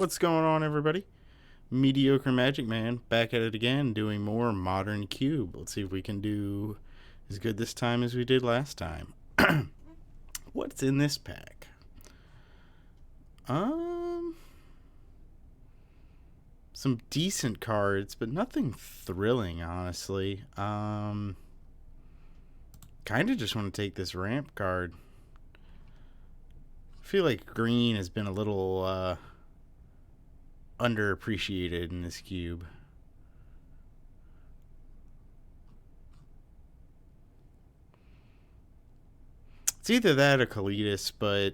What's going on, everybody? Mediocre Magic Man back at it again, doing more Modern Cube. Let's see if we can do as good this time as we did last time. What's in this pack? Um, some decent cards, but nothing thrilling, honestly. Kind of just want to take this ramp card. I feel like green has been a little underappreciated in this cube. It's either that or Kalidas, but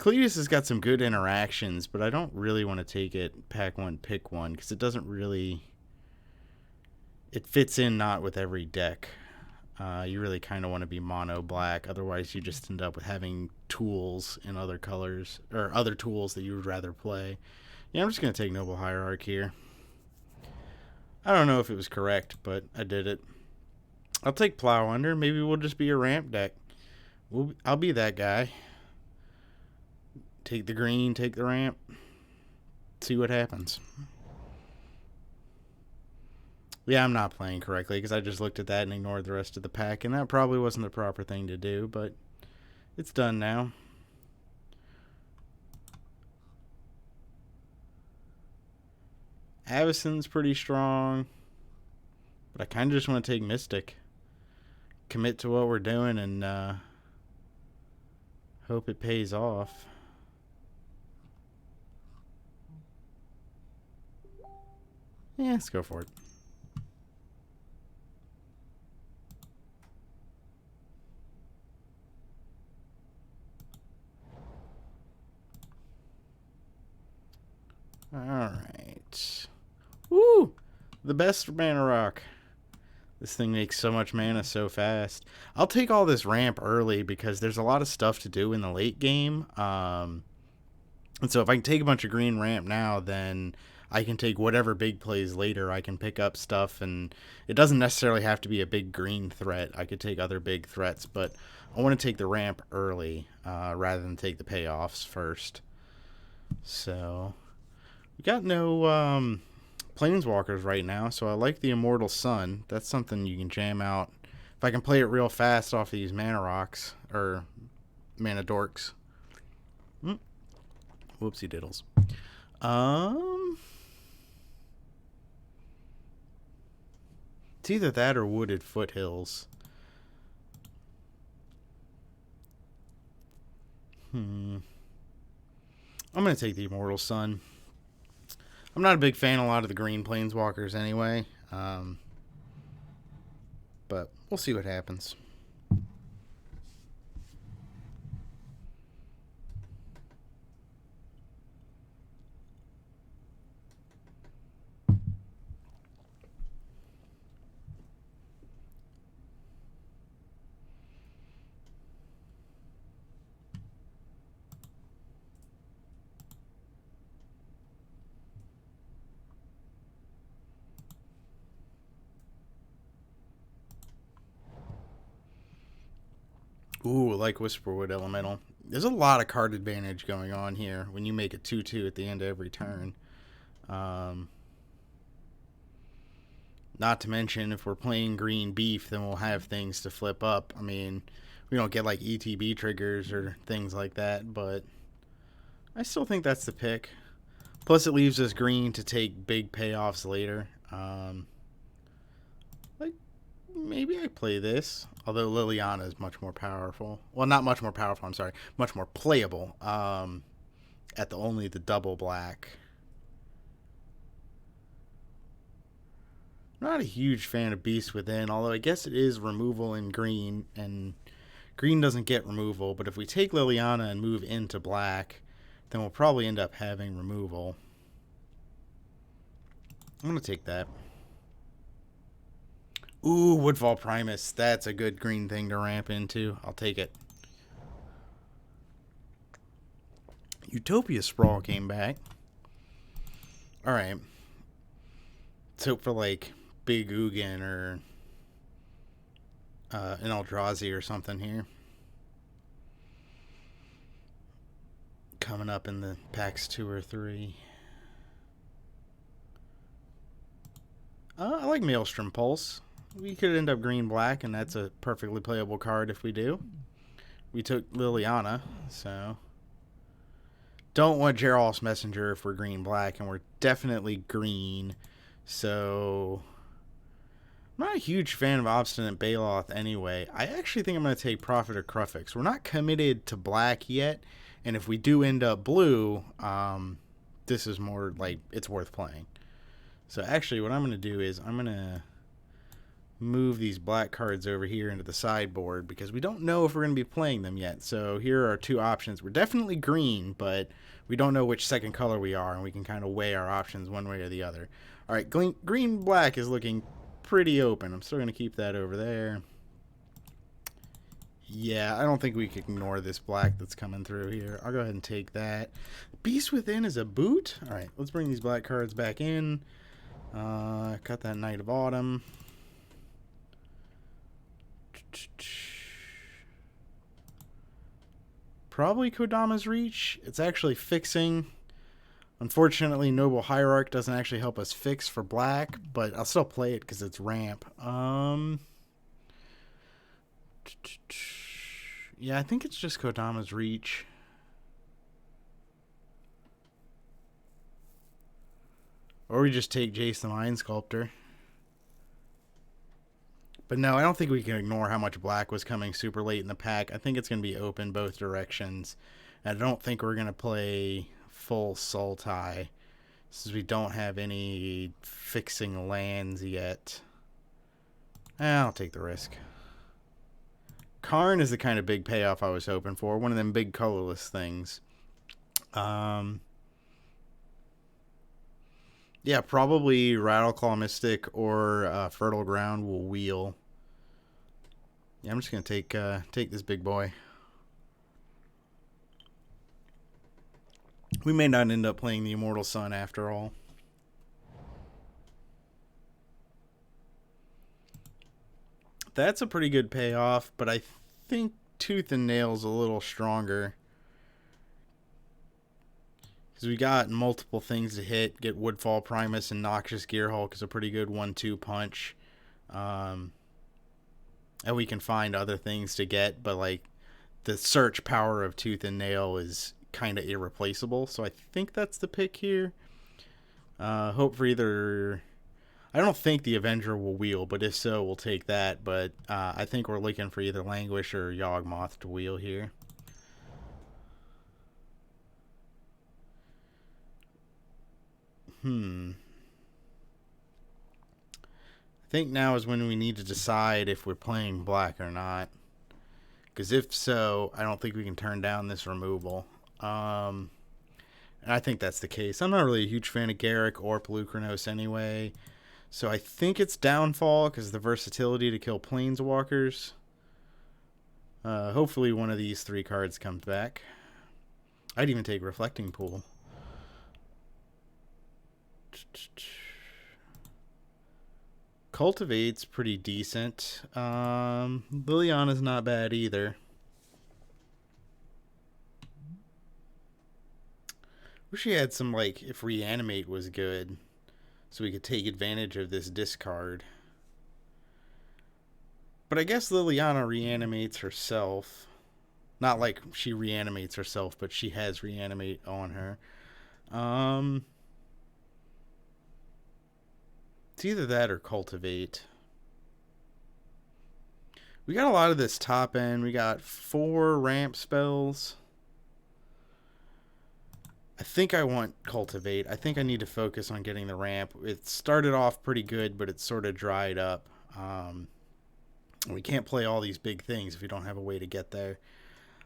Kalidas has got some good interactions, but I don't really want to take it pack one, pick one, because it doesn't really. It fits in not with every deck. You really kind of want to be mono black, otherwise, you just end up with having tools in other colors, or other tools that you would rather play. Yeah, I'm just going to take Noble Hierarch here. I don't know if it was correct, but I did it. I'll take Plow Under. Maybe we'll just be a ramp deck. I'll be that guy. Take the green, take the ramp. See what happens. Yeah, I'm not playing correctly because I just looked at that and ignored the rest of the pack, and that probably wasn't the proper thing to do, but it's done now. Avacyn's pretty strong, but I kind of just want to take Mystic. Commit to what we're doing and hope it pays off. Yeah, let's go for it. Alright. Woo! The best mana rock. This thing makes so much mana so fast. I'll take all this ramp early because there's a lot of stuff to do in the late game. And so if I can take a bunch of green ramp now, then I can take whatever big plays later. I can pick up stuff, and it doesn't necessarily have to be a big green threat. I could take other big threats, but I want to take the ramp early rather than take the payoffs first. So we got no planeswalkers right now, so I like the Immortal Sun. That's something you can jam out. If I can play it real fast off these mana rocks, or mana dorks. Whoopsie diddles. It's either that or Wooded Foothills. I'm going to take the Immortal Sun. I'm not a big fan of a lot of the green planeswalkers anyway. But we'll see what happens. Ooh, like Whisperwood Elemental. There's a lot of card advantage going on here when you make a 2-2 at the end of every turn. Not to mention, if we're playing green beef, then we'll have things to flip up. I mean, we don't get like ETB triggers or things like that, but I still think that's the pick. Plus, it leaves us green to take big payoffs later. Maybe I play this. Although Liliana is much more powerful. Well, not much more powerful, I'm sorry. Much more playable at only the double black. Not a huge fan of Beast Within, although I guess it is removal in green, and green doesn't get removal. But if we take Liliana and move into black, then we'll probably end up having removal. I'm going to take that. Ooh, Woodfall Primus. That's a good green thing to ramp into. I'll take it. Utopia Sprawl came back. Alright. Let's hope for like Big Ugin or an Eldrazi or something here. coming up in the packs 2 or 3. I like Maelstrom Pulse. We could end up green-black, and that's a perfectly playable card if we do. We took Liliana, so... Don't want Geralt's Messenger if we're green-black, and we're definitely green, so... I'm not a huge fan of Obstinate Baloth anyway. I actually think I'm going to take Prophet of Kruphix. We're not committed to black yet, and if we do end up blue, this is more like it's worth playing. So actually what I'm going to do is I'm going to move these black cards over here into the sideboard because we don't know if we're going to be playing them yet. So here are our two options. We're definitely green, but we don't know which second color we are, and we can kind of weigh our options one way or the other. All right, green-black is looking pretty open. I'm still going to keep that over there. Yeah, I don't think we can ignore this black that's coming through here. I'll go ahead and take that. Beast Within is a boot. All right, let's bring these black cards back in. Cut that Knight of Autumn. Probably Kodama's Reach. It's actually fixing. Unfortunately, Noble Hierarch doesn't actually help us fix for black, but I'll still play it because it's ramp. Yeah, I think it's just Kodama's Reach. Or we just take Jace the Mind Sculptor. But no, I don't think we can ignore how much black was coming super late in the pack. I think it's going to be open both directions. And I don't think we're going to play full Sultai, since we don't have any fixing lands yet. I'll take the risk. Karn is the kind of big payoff I was hoping for. One of them big colorless things. Yeah, probably Rattleclaw Mystic or Fertile Ground will wheel. Yeah, I'm just going to take this big boy. We may not end up playing the Immortal Sun after all. That's a pretty good payoff, but I think Tooth and Nail's a little stronger. Because we got multiple things to hit. Get Woodfall Primus and Noxious Gearhulk is a pretty good 1-2 punch. And we can find other things to get, but like the search power of Tooth and Nail is kind of irreplaceable. So I think that's the pick here. Hope for either... I don't think the Avenger will wheel, but if so, we'll take that. But I think we're looking for either Languish or Yawgmoth to wheel here. I think now is when we need to decide if we're playing black or not. Because if so, I don't think we can turn down this removal. And I think that's the case. I'm not really a huge fan of Garruk or Polukranos anyway. So I think it's Downfall because of the versatility to kill Planeswalkers. Hopefully one of these three cards comes back. I'd even take Reflecting Pool. Cultivate's pretty decent. Liliana's not bad either. Wish he had some, like, if Reanimate was good, so we could take advantage of this discard. But I guess Liliana reanimates herself. Not like she reanimates herself, but she has Reanimate on her. It's either that or Cultivate. We got a lot of this top end. We got 4 ramp spells. I think I want Cultivate. I think I need to focus on getting the ramp. It started off pretty good, but it's sort of dried up. We can't play all these big things if we don't have a way to get there.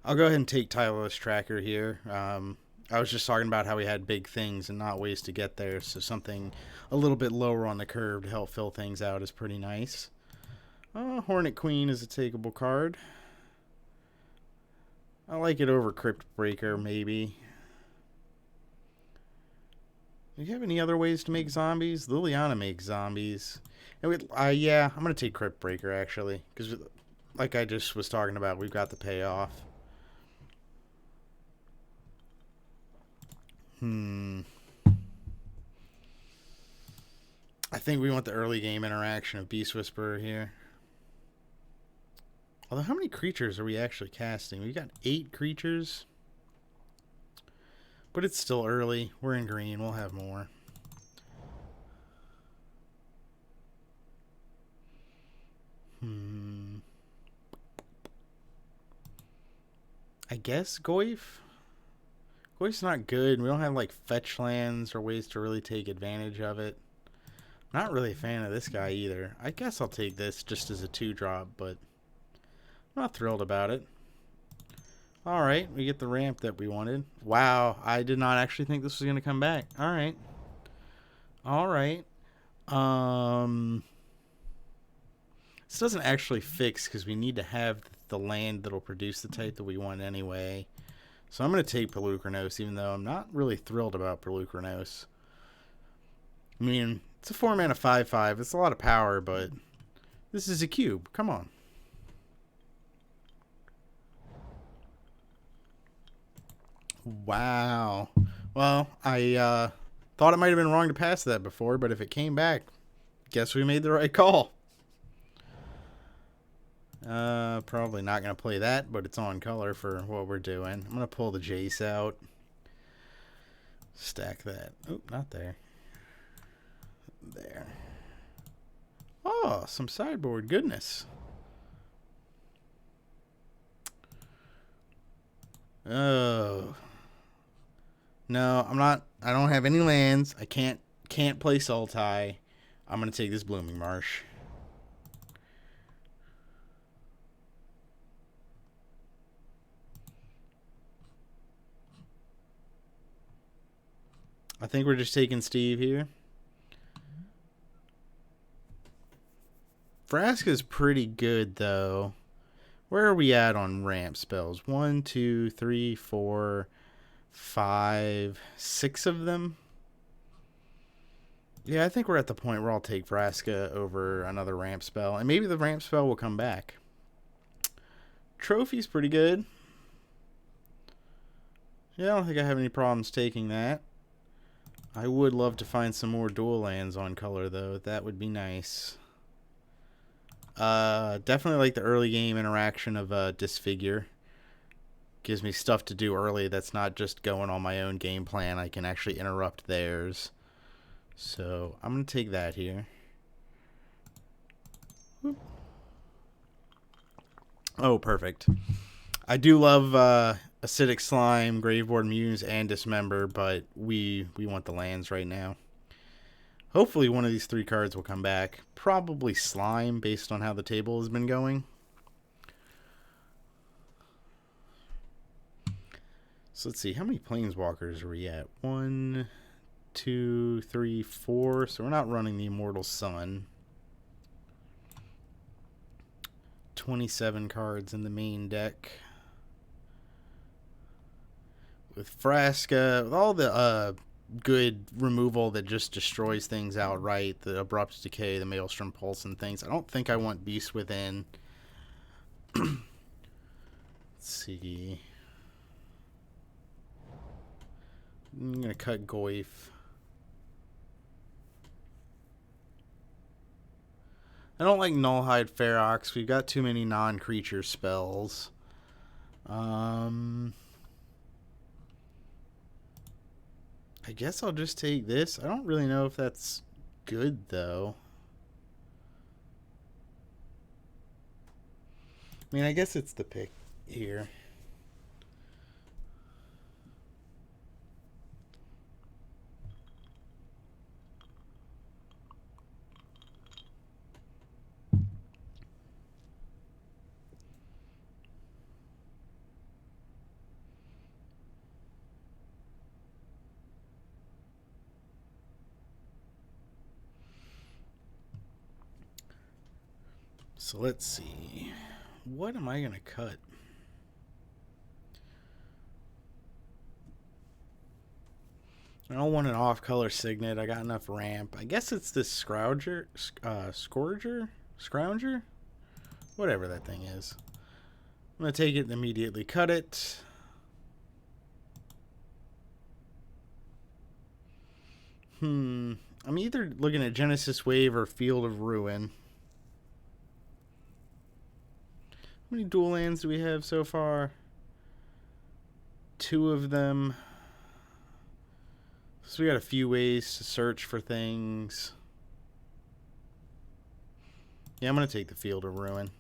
I'll go ahead and take Tireless Tracker here. I was just talking about how we had big things and not ways to get there, so something a little bit lower on the curve to help fill things out is pretty nice. Hornet Queen is a takeable card. I like it over Crypt Breaker, maybe. Do you have any other ways to make zombies? Liliana makes zombies. And yeah, I'm going to take Crypt Breaker, actually. Because, like I just was talking about, we've got the payoff. I think we want the early game interaction of Beast Whisperer here. Although, how many creatures are we actually casting? We got 8 creatures. But it's still early. We're in green. We'll have more. I guess Goyf? Goyf's not good. We don't have like fetch lands or ways to really take advantage of it. Not really a fan of this guy either. I guess I'll take this just as a 2-drop, but I'm not thrilled about it. Alright, we get the ramp that we wanted. Wow, I did not actually think this was going to come back. Alright. Alright. This doesn't actually fix because we need to have the land that'll produce the type that we want anyway. So I'm going to take Polukranos, even though I'm not really thrilled about Polukranos. I mean, it's a 4-mana 5/5. It's a lot of power, but this is a cube. Come on. Wow. Well, I thought it might have been wrong to pass that before, but if it came back, guess we made the right call. Probably not going to play that, but it's on color for what we're doing. I'm going to pull the Jace out. Stack that. Oh, not there. There. Oh, some sideboard goodness. Oh. No, I'm not. I don't have any lands. I can't play Sultai. I'm going to take this Blooming Marsh. I think we're just taking Steve here. Vraska's pretty good, though. Where are we at on ramp spells? 1, 2, 3, 4, 5, 6 of them? Yeah, I think we're at the point where I'll take Vraska over another ramp spell. And maybe the ramp spell will come back. Trophy's pretty good. Yeah, I don't think I have any problems taking that. I would love to find some more dual lands on color, though. That would be nice. Definitely like the early game interaction of Disfigure. Gives me stuff to do early that's not just going on my own game plan. I can actually interrupt theirs. So I'm going to take that here. Whoop. Oh, perfect. I do love Acidic Slime, Graveboard Muse, and Dismember, but we want the lands right now. Hopefully one of these 3 cards will come back. Probably Slime, based on how the table has been going. So let's see, how many Planeswalkers are we at? 1, 2, 3, 4. So we're not running the Immortal Sun. 27 cards in the main deck. With Vraska, with all the good removal that just destroys things outright, the Abrupt Decay, the Maelstrom Pulse and things, I don't think I want Beast Within. Let's see. I'm going to cut Goyf. I don't like Nullhide Ferox. We've got too many non-creature spells. I guess I'll just take this. I don't really know if that's good, though. I mean, I guess it's the pick here. So let's see. What am I going to cut? I don't want an off-color Signet. I got enough ramp. I guess it's this Scrounger? Scrounger? Whatever that thing is. I'm going to take it and immediately cut it. I'm either looking at Genesis Wave or Field of Ruin. How many dual lands do we have so far? 2 of them. So we got a few ways to search for things. Yeah, I'm going to take the Field of Ruin.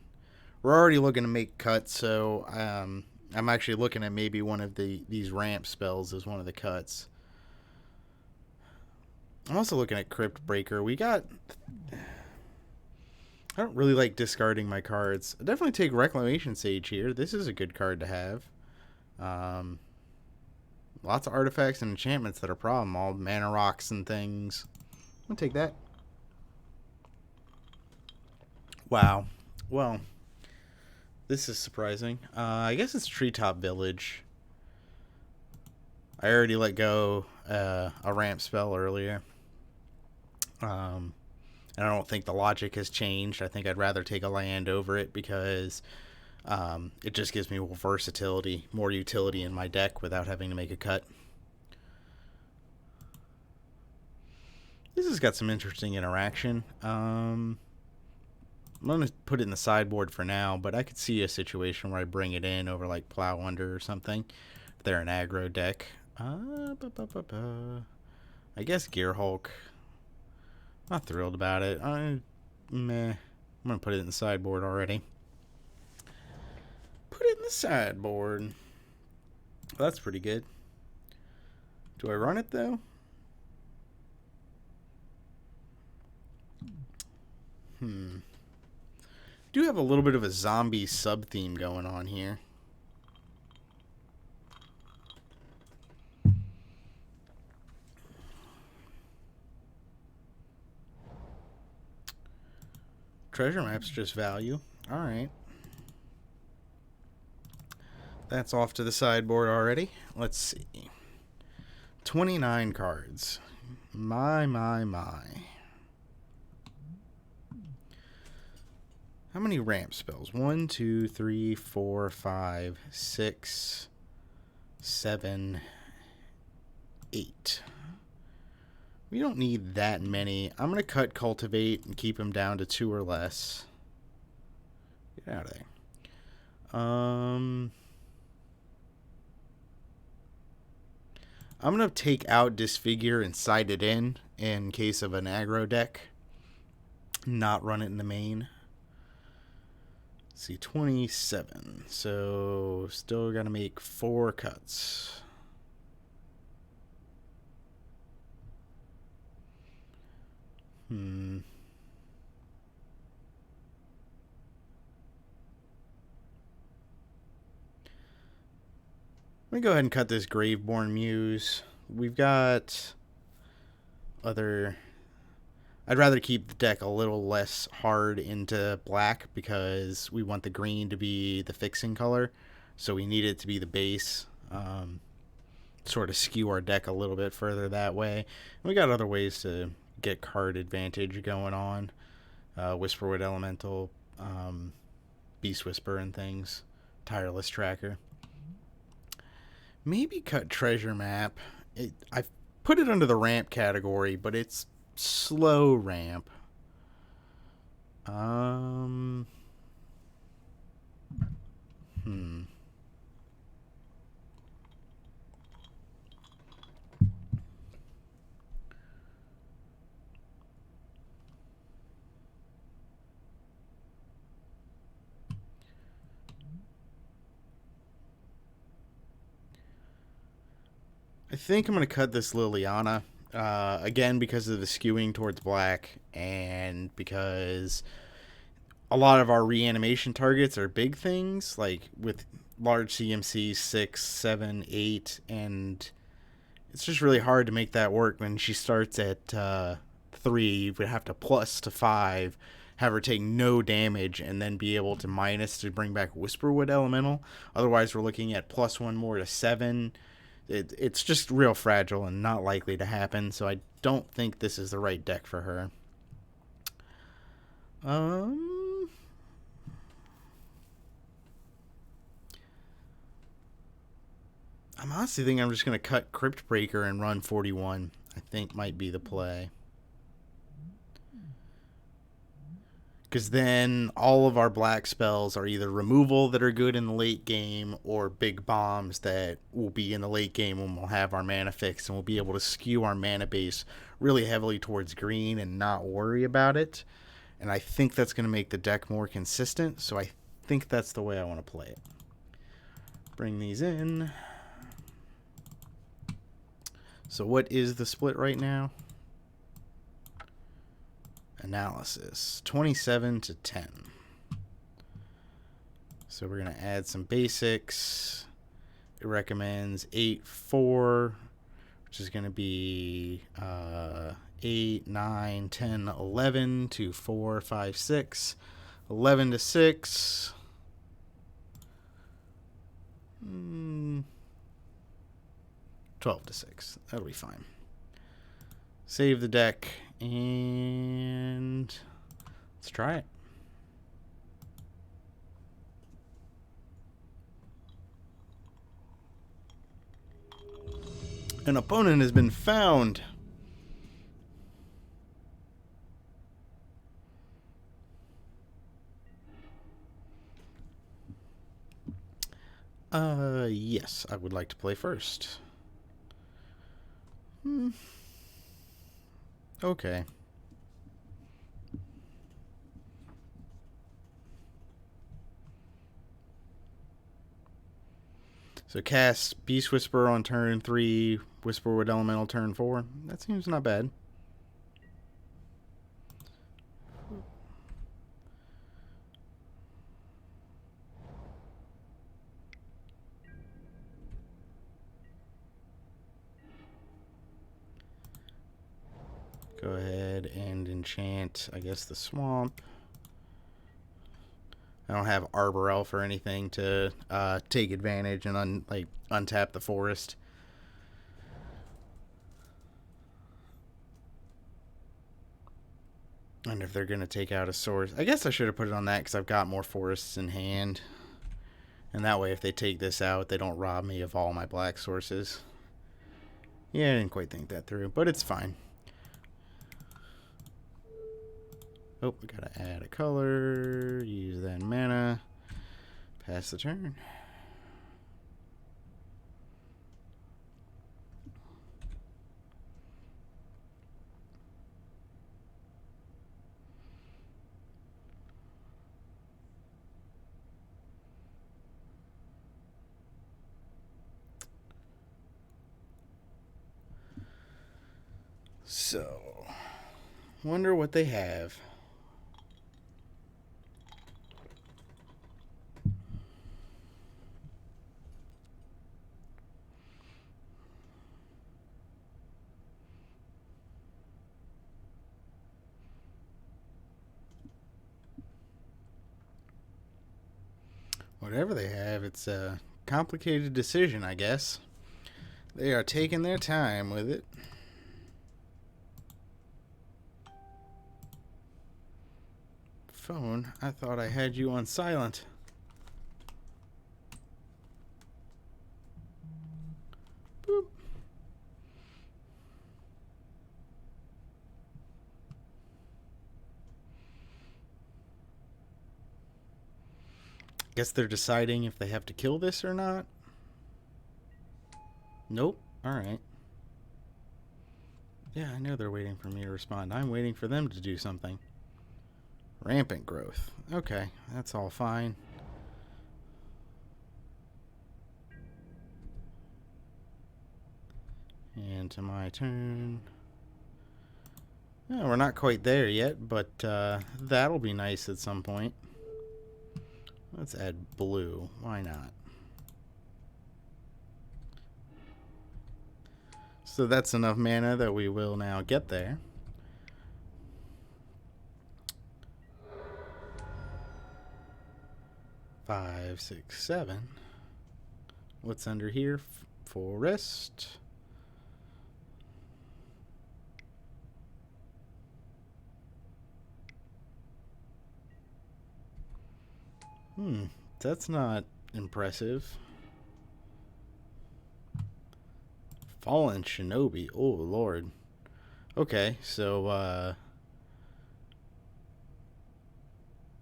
We're already looking to make cuts, so I'm actually looking at maybe one of these ramp spells as one of the cuts. I'm also looking at Crypt Breaker. I don't really like discarding my cards. I'll definitely take Reclamation Sage here. This is a good card to have. Lots of artifacts and enchantments that are a problem. All mana rocks and things. I'm going to take that. Wow. Well, this is surprising. I guess it's Treetop Village. I already let go a ramp spell earlier. And I don't think the logic has changed. I think I'd rather take a land over it because it just gives me more versatility, more utility in my deck without having to make a cut. This has got some interesting interaction. I'm going to put it in the sideboard for now, but I could see a situation where I bring it in over like Plow Under or something. If they're an aggro deck. I guess Gearhulk. Not thrilled about it. Meh. I'm going to put it in the sideboard already. Put it in the sideboard. Well, that's pretty good. Do I run it, though? Do have a little bit of a zombie sub-theme going on here. Treasure map's just value. Alright. That's off to the sideboard already. Let's see. 29 cards. My. How many ramp spells? 1, 2, 3, 4, 5, 6, 7, 8. We don't need that many. I'm going to cut Cultivate and keep him down to 2 or less. Get out of there. I'm going to take out Disfigure and side it in case of an aggro deck. Not run it in the main. Let's see, 27. So still got to make 4 cuts. Let me go ahead and cut this Graveborn Muse. We've got other... I'd rather keep the deck a little less hard into black because we want the green to be the fixing color. So we need it to be the base. Sort of skew our deck a little bit further that way. And we got other ways to get card advantage going on. Whisperwood Elemental, Beast Whisper and things. Tireless Tracker. Maybe cut Treasure Map. I've put it under the ramp category, but it's slow ramp. I think I'm going to cut this Liliana. Again, because of the skewing towards black, and because a lot of our reanimation targets are big things, like with large CMC 6, 7, 8, and it's just really hard to make that work when she starts at 3. You would have to plus to 5, have her take no damage, and then be able to minus to bring back Whisperwood Elemental. Otherwise, we're looking at +1 more to 7. It's just real fragile and not likely to happen, so I don't think this is the right deck for her. I'm honestly thinking I'm just going to cut Crypt Breaker and run 41. I think might be the play. Because then all of our black spells are either removal that are good in the late game or big bombs that will be in the late game when we'll have our mana fixed and we'll be able to skew our mana base really heavily towards green and not worry about it. And I think that's going to make the deck more consistent, so I think that's the way I want to play it. Bring these in. So what is the split right now? Analysis 27 to 10. So we're going to add some basics. It recommends 8-4, which is going to be 8, 9, 10, 11 to 4, 5, 6, 11 to 6. 12 to 6. That'll be fine. Save the deck and let's try it. An opponent has been found. Yes, I would like to play first. Okay. So cast Beast Whisperer on turn 3, Whisperwood Elemental turn 4. That seems not bad. Go ahead and enchant, I guess, the swamp. I don't have Arbor Elf or anything to take advantage and untap the forest. And if they're going to take out a source, I guess I should have put it on that because I've got more forests in hand. And that way, if they take this out, they don't rob me of all my black sources. Yeah, I didn't quite think that through, but it's fine. Oh, we gotta add a color, use that mana, pass the turn. So, wonder what they have. Whatever they have, it's a complicated decision, I guess. They are taking their time with it. Phone, I thought I had you on silent. Boop. Guess they're deciding if they have to kill this or not. Nope. Alright. Yeah, I know they're waiting for me to respond. I'm waiting for them to do something. Rampant growth. Okay, that's all fine. And to my turn. Yeah, we're not quite there yet, but that'll be nice at some point. Let's add blue. Why not? So that's enough mana that we will now get there. Five, 6, 7. What's under here? Forest. That's not impressive. Fallen Shinobi. Oh, Lord. Okay, so,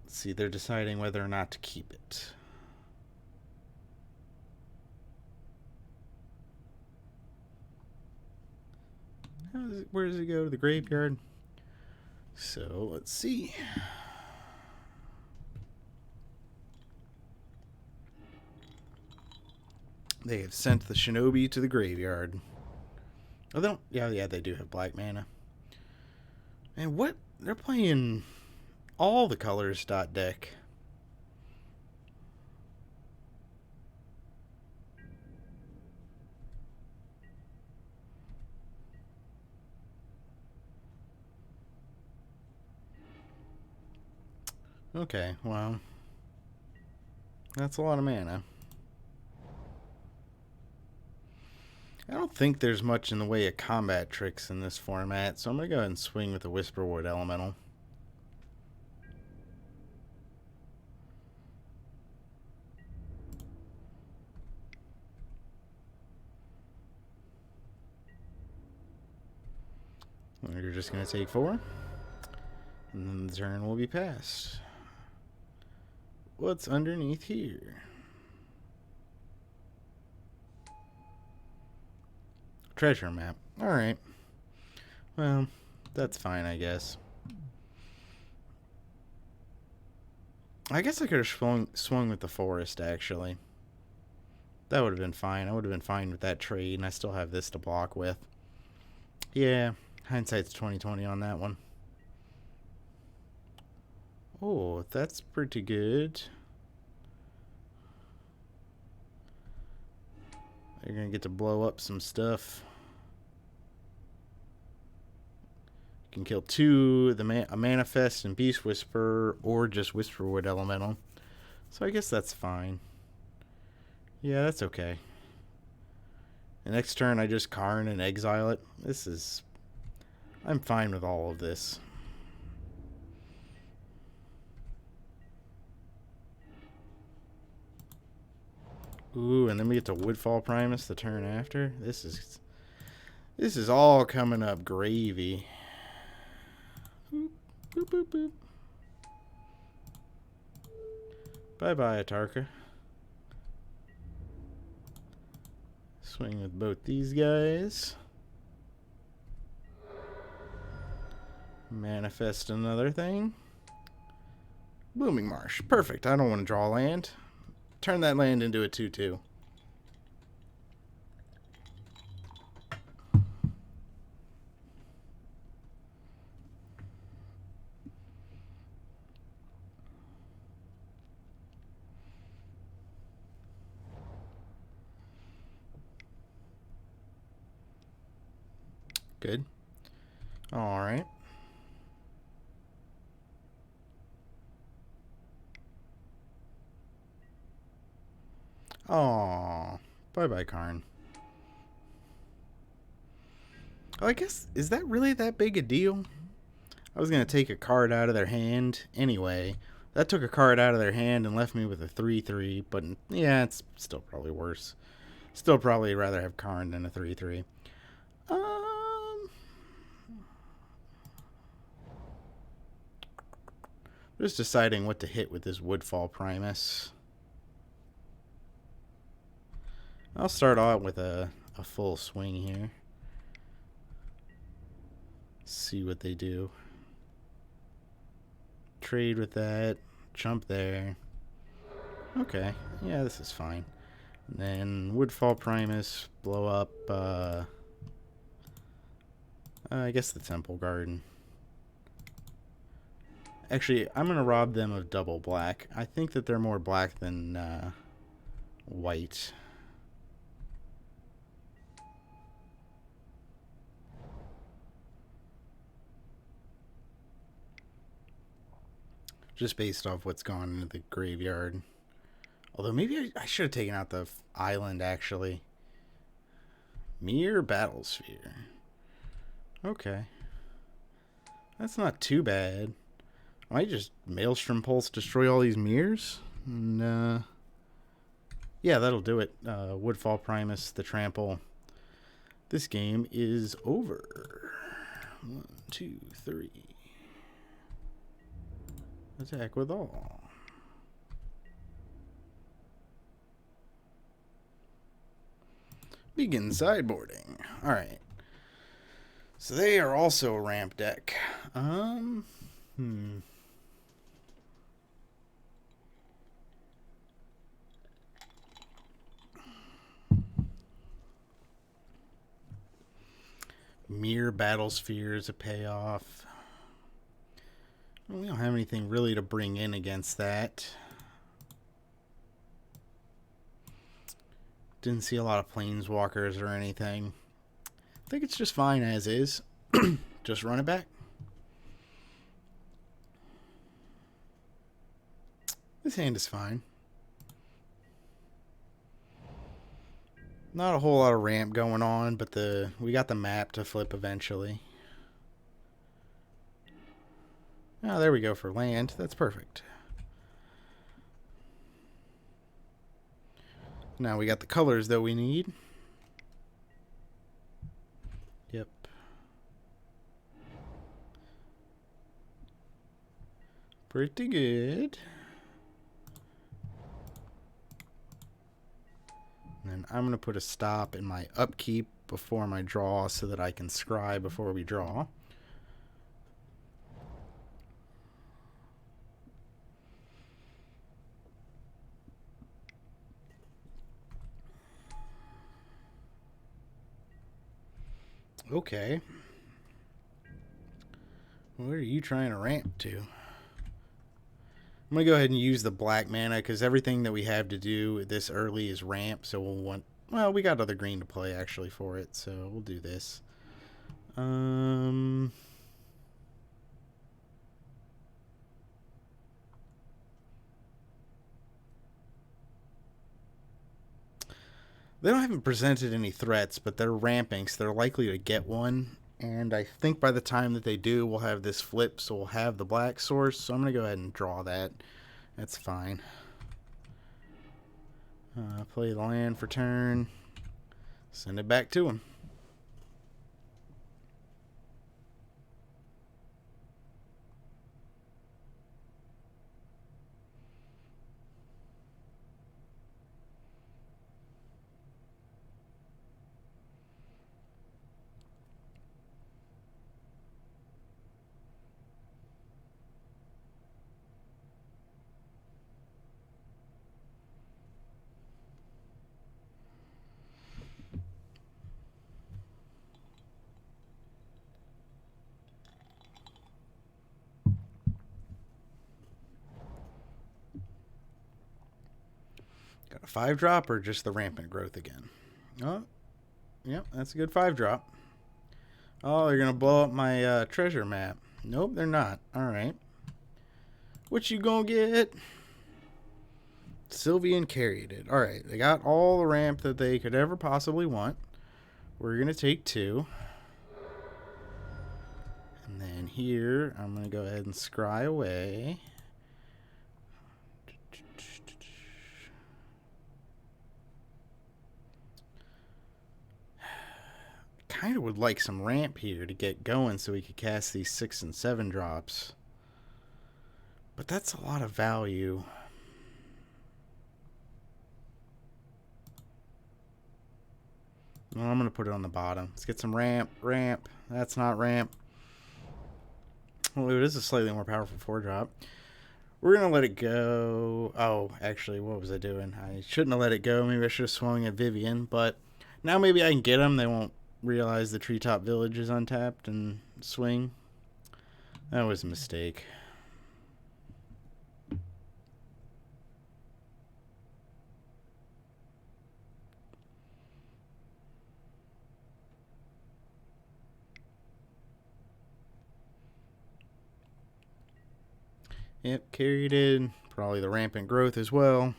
let's see, they're deciding whether or not to keep it. Where does it go? To the graveyard? So, let's see. They have sent the Shinobi to the graveyard. Oh, they don't. Yeah, they do have black mana. And what? They're playing all the colors dot deck. Okay, well, that's a lot of mana. I don't think there's much in the way of combat tricks in this format, so I'm going to go ahead and swing with the Whisperwood Elemental. You're just going to take 4, and then the turn will be passed. What's underneath here? Treasure map. Alright. Well, that's fine, I guess. I guess I could have swung with the forest, actually. That would have been fine. I would have been fine with that trade, and I still have this to block with. Yeah, hindsight's 20/20 on that one. Oh, that's pretty good. They're gonna get to blow up some stuff. You can kill 2, a Manifest and Beast Whisperer, or just Whisperwood Elemental. So I guess that's fine. Yeah, that's okay. The next turn I just Karn and exile it. I'm fine with all of this. Ooh, and then we get to Woodfall Primus the turn after. This is all coming up gravy. Boop, boop, boop, boop. Bye-bye, Atarka. Swing with both these guys. Manifest another thing. Blooming Marsh. Perfect. I don't want to draw land. Turn that land into a 2/2. Good. All right. Aww. Bye-bye, Karn. Oh, I guess, is that really that big a deal? I was going to take a card out of their hand anyway. That took a card out of their hand and left me with a 3/3, but yeah, it's still probably worse. Still probably rather have Karn than a 3/3. Just deciding what to hit with this Woodfall Primus. I'll start out with a full swing here. See what they do. Trade with that. Jump there. Okay. Yeah, this is fine. And then Woodfall Primus. Blow up, I guess the Temple Garden. Actually, I'm going to rob them of double black. I think that they're more black than white. Just based off what's gone into the graveyard. Although maybe I should have taken out the island, actually. Mirror Battlesphere. Okay. That's not too bad. I might just Maelstrom Pulse destroy all these mirrors. And, yeah, that'll do it. Woodfall Primus, the Trample. This game is over. 1, 2, 3. Attack with all. Begin sideboarding. Alright. So they are also a ramp deck. Mere Battlesphere is a payoff. Well, we don't have anything really to bring in against that. Didn't see a lot of planeswalkers or anything. I think it's just fine as is. Just run it back. This hand is fine. Not a whole lot of ramp going on, but we got the map to flip eventually. Oh, there we go for land. That's perfect. Now we got the colors that we need. Yep. Pretty good. And then I'm going to put a stop in my upkeep before my draw so that I can scry before we draw. Okay. What are you trying to ramp to? I'm going to go ahead and use the black mana because everything that we have to do this early is ramp. So we'll want... Well, we got other green to play actually for it. So we'll do this. They haven't presented any threats, but they're ramping, so they're likely to get one. And I think by the time that they do, we'll have this flip, so we'll have the black source. So I'm going to go ahead and draw that. That's fine. Play the land for turn. Send it back to him. Got a 5-drop or just the rampant growth again? Oh, yep, that's a good 5-drop. Oh, they're going to blow up my treasure map. Nope, they're not. Alright. What you gonna get? Sylvian carried it. Alright, they got all the ramp that they could ever possibly want. We're going to take 2. And then here, I'm going to go ahead and scry away. Kind of would like some ramp here to get going so we could cast these 6 and 7 drops. But that's a lot of value. Well, I'm going to put it on the bottom. Let's get some ramp. Ramp. That's not ramp. Well, it is a slightly more powerful 4-drop. We're going to let it go. Oh, actually, what was I doing? I shouldn't have let it go. Maybe I should have swung at Vivian. But now maybe I can get them. They won't realize the Treetop Village is untapped and swing. That was a mistake. Yep, carried in. Probably the rampant growth as well.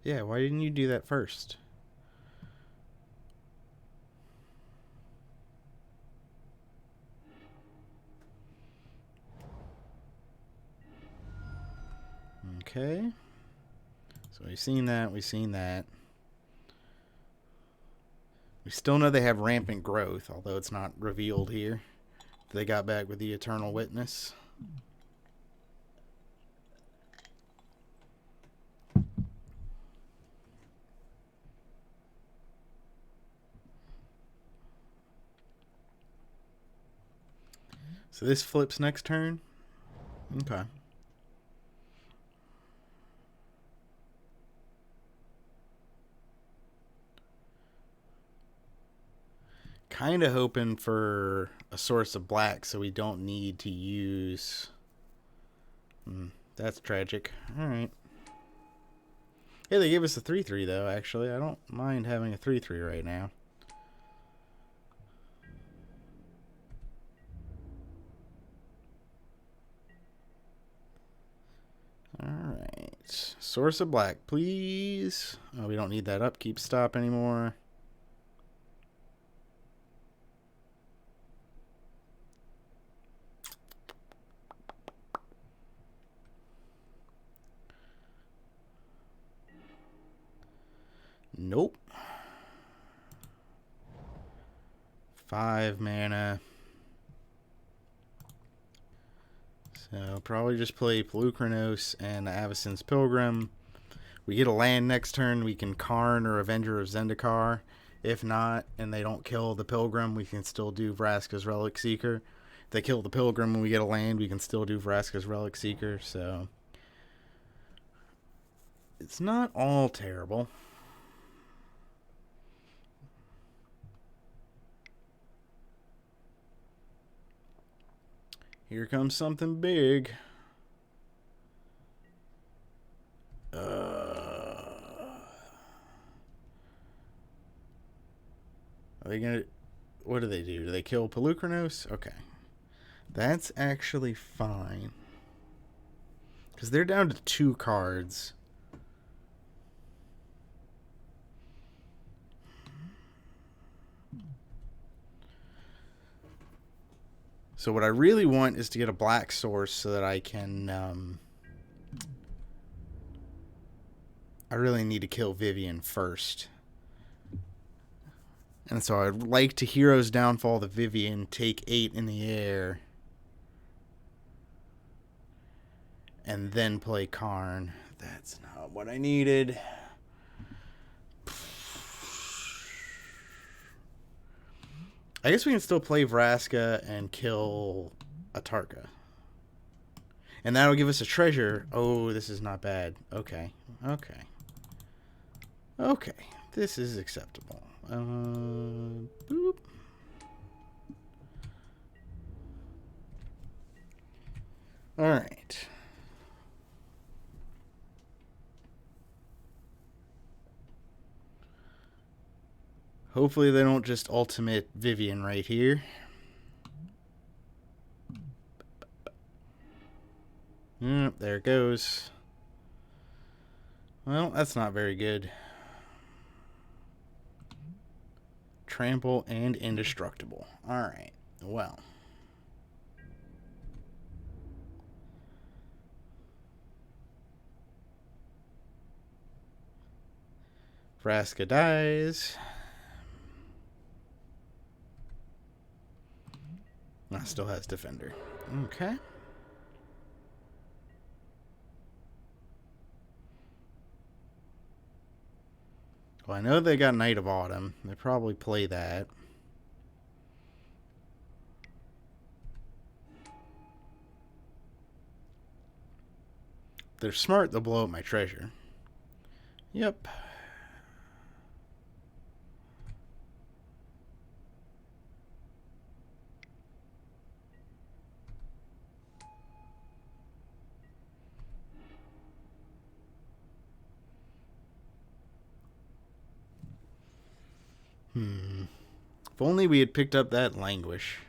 Yeah, why didn't you do that first? Okay. So we've seen that. We've seen that. We still know they have rampant growth, although it's not revealed here. They got back with the Eternal Witness. So this flips next turn? Okay. Kind of hoping for a source of black so we don't need to use... that's tragic. Alright. Hey, they gave us a 3-3 though, actually. I don't mind having a 3-3 right now. Alright. Source of black, please. Oh, we don't need that upkeep stop anymore. Nope. 5 mana. So probably just play Polukranos and Avacyn's Pilgrim. We get a land next turn, we can Karn or Avenger of Zendikar. If not, and they don't kill the Pilgrim, we can still do Vraska's Relic Seeker. If they kill the Pilgrim and we get a land, we can still do Vraska's Relic Seeker. So it's not all terrible. Here comes something big. Are they gonna... What do they do? Do they kill Polukranos? Okay. That's actually fine. Because they're down to 2 cards. So what I really want is to get a black source so that I can... I really need to kill Vivien first. And so I'd like to Hero's Downfall the Vivien, take 8 in the air, and then play Karn. That's not what I needed. I guess we can still play Vraska and kill Atarka. And that'll give us a treasure. Oh, this is not bad. Okay. Okay. Okay. This is acceptable. Boop. Alright. Hopefully they don't just ultimate Vivien right here. There it goes. Well, that's not very good. Trample and indestructible. Alright, well. Vraska dies. Still has Defender. Okay. Well, I know they got Knight of Autumn. They probably play that. If they're smart, they'll blow up my treasure. Yep. If only we had picked up that Languish.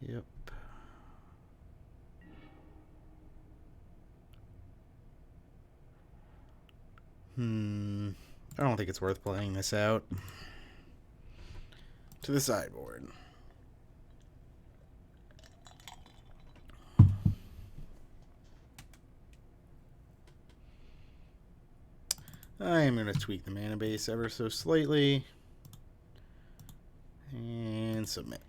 Yep. I don't think it's worth playing this out. To the sideboard. I am going to tweak the mana base ever so slightly. And submit.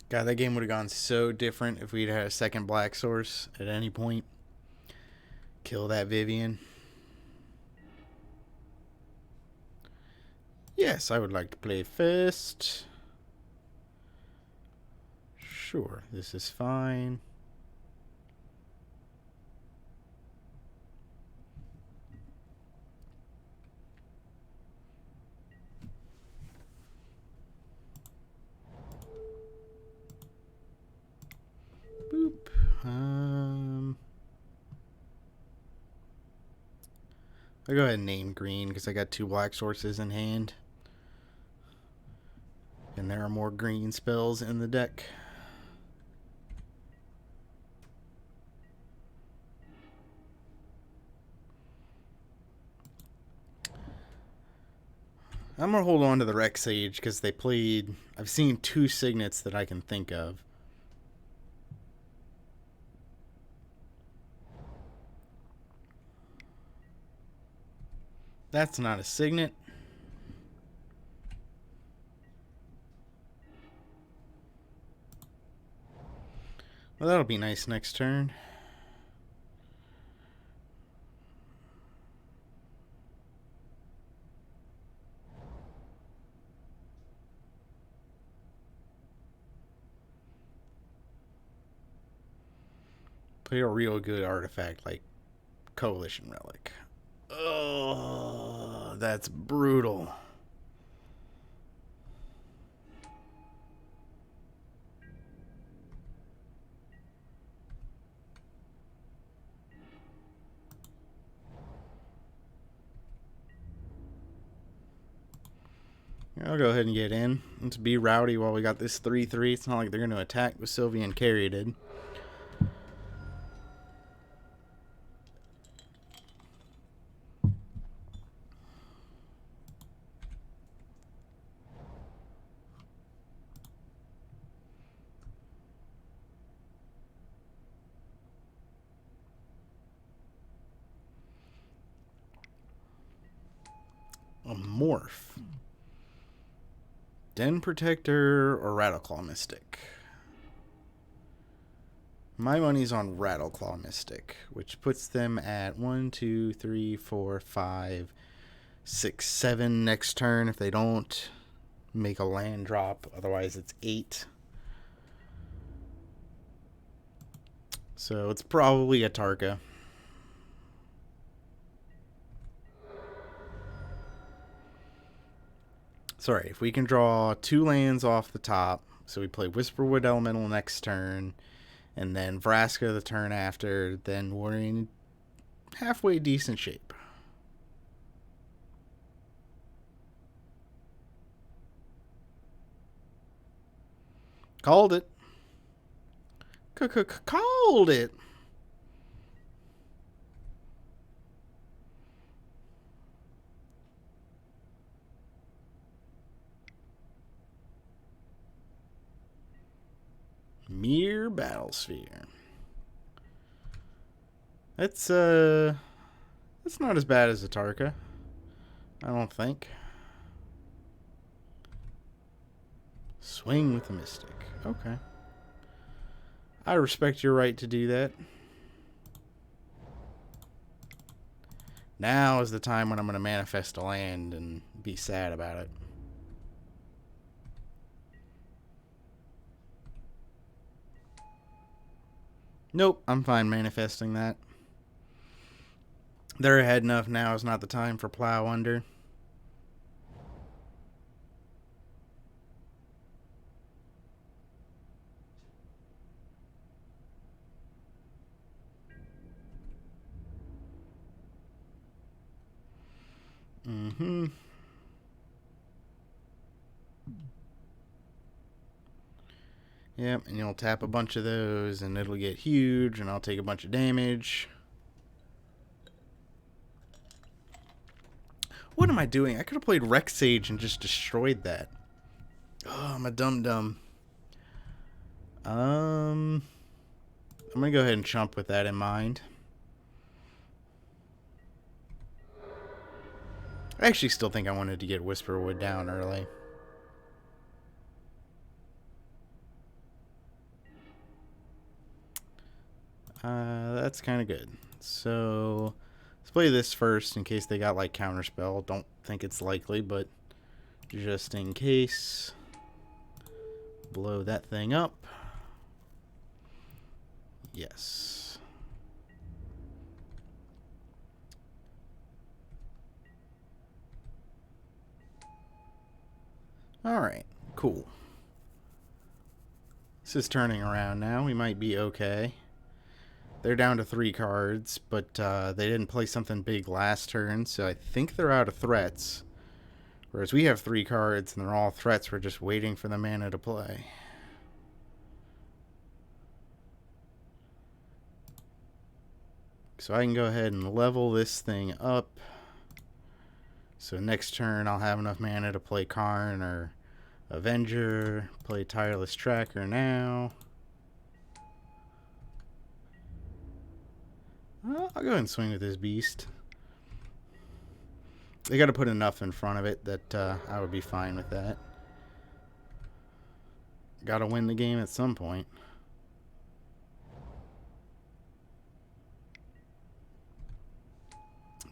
God, that game would have gone so different if we'd had a second black source at any point. Kill that Vivien. Yes, I would like to play first. Sure, this is fine. Boop. I'll go ahead and name green because I got 2 black sources in hand. And there are more green spells in the deck. I'm going to hold on to the Rex Sage because they played... I've seen 2 signets that I can think of. That's not a signet. Well, that'll be nice next turn. Play a real good artifact like Coalition Relic. Oh, that's brutal. I'll go ahead and get in. Let's be rowdy while we got this 3-3. It's not like they're going to attack with Sylvian Caryatid. A morph. Den Protector or Rattleclaw Mystic? My money's on Rattleclaw Mystic, which puts them at 1, 2, 3, 4, 5, 6, 7 next turn if they don't make a land drop. Otherwise, it's 8. So it's probably a Tarka. Sorry, if we can draw 2 lands off the top, so we play Whisperwood Elemental next turn, and then Vraska the turn after, then we're in halfway decent shape. Called it. Called it. Mere Battlesphere. That's not as bad as a Tarka, I don't think. Swing with the Mystic. Okay. I respect your right to do that. Now is the time when I'm going to manifest a land and be sad about it. Nope, I'm fine manifesting that. They're ahead enough now is not the time for Plow Under. Mm-hmm. Yep, and you'll tap a bunch of those, and it'll get huge, and I'll take a bunch of damage. What am I doing? I could have played Rex Sage and just destroyed that. Oh, I'm a dum-dum. I'm gonna go ahead and chump with that in mind. I actually still think I wanted to get Whisperwood down early. That's kind of good. So let's play this first in case they got like counterspell. Don't think it's likely, but just in case, blow that thing up. Yes. Alright, cool. This is turning around now. We might be okay. They're down to 3 cards, but they didn't play something big last turn, so I think they're out of threats. Whereas we have 3 cards and they're all threats. We're just waiting for the mana to play. So I can go ahead and level this thing up. So next turn I'll have enough mana to play Karn or Avenger. Play Tireless Tracker now. I'll go ahead and swing with this beast. They got to put enough in front of it that I would be fine with that. Got to win the game at some point.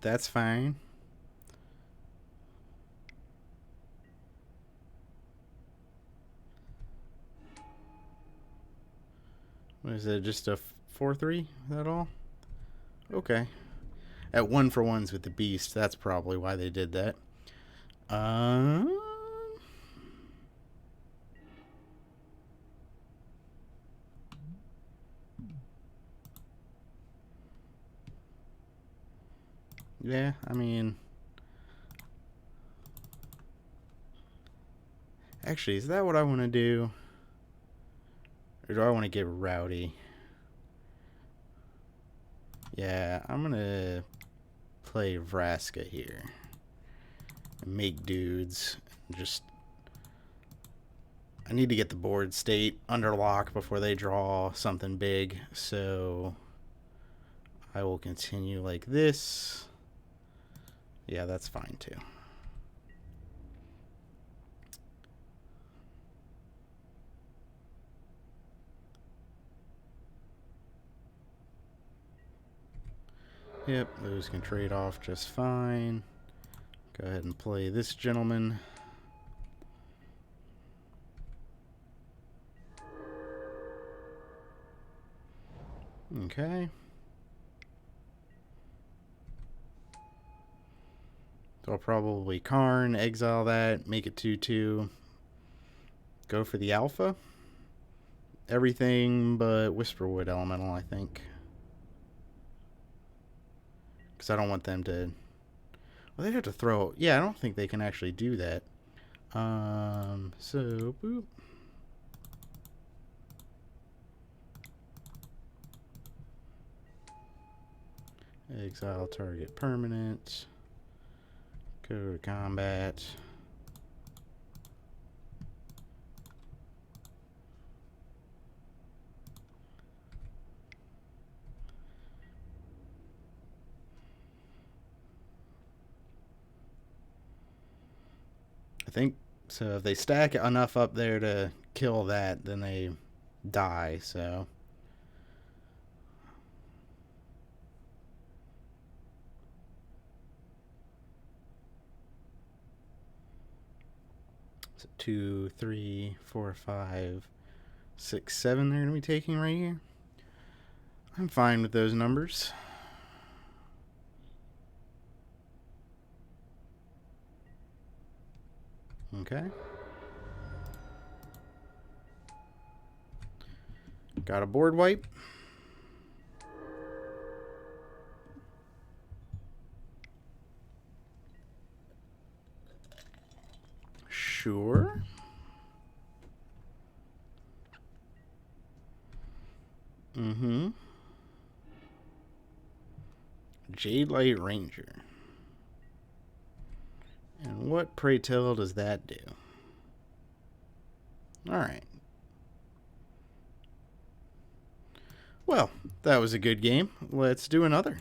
That's fine. What is it? Just a 4/3? Is that all? Okay. At 1-for-1s with the beast. That's probably why they did that. Yeah, I mean, actually, is that what I want to do? Or do I want to get rowdy? Yeah, I'm going to play Vraska here. And make dudes. Just, I need to get the board state under lock before they draw something big. So I will continue like this. Yeah, that's fine too. Yep, those can trade off just fine. Go ahead and play this gentleman. Okay. So I'll probably Karn, exile that, make it 2/2. Go for the alpha. Everything but Whisperwood Elemental, I think. Because I don't want them to... Well, they have to throw... Yeah, I don't think they can actually do that. So, boop. Exile target permanent. Go to combat. I think so. If they stack enough up there to kill that, then they die. So So 2, 3, 4, 5, 6, 7 they're going to be taking right here. I'm fine with those numbers. Okay. Got a board wipe. Sure. Mm-hmm. Jadelight Ranger. And what, pray tell, does that do? Alright. Well, that was a good game. Let's do another.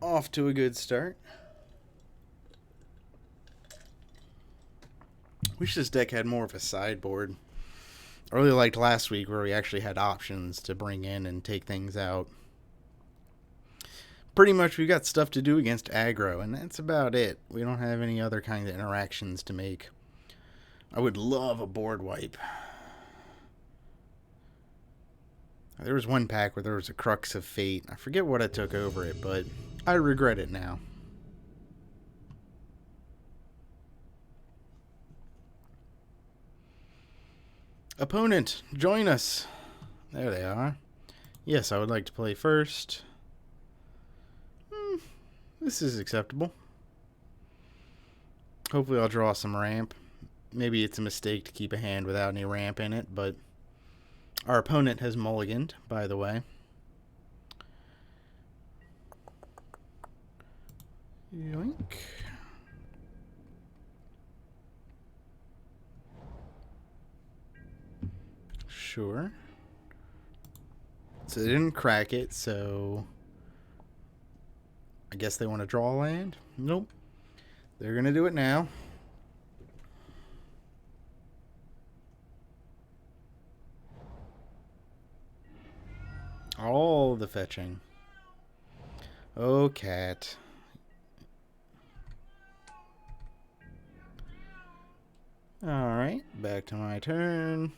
Off to a good start. Wish this deck had more of a sideboard. I really liked last week where we actually had options to bring in and take things out. Pretty much we've got stuff to do against aggro, and that's about it. We don't have any other kind of interactions to make. I would love a board wipe. There was one pack where there was a Crux of Fate. I forget what I took over it, but I regret it now. Opponent, join us. There they are. Yes, I would like to play first. This is acceptable. Hopefully I'll draw some ramp. Maybe it's a mistake to keep a hand without any ramp in it, but our opponent has mulliganed, by the way. Yoink. Sure. So they didn't crack it, so I guess they want to draw land? Nope. They're going to do it now. All the fetching. Oh, cat. Alright, back to my turn.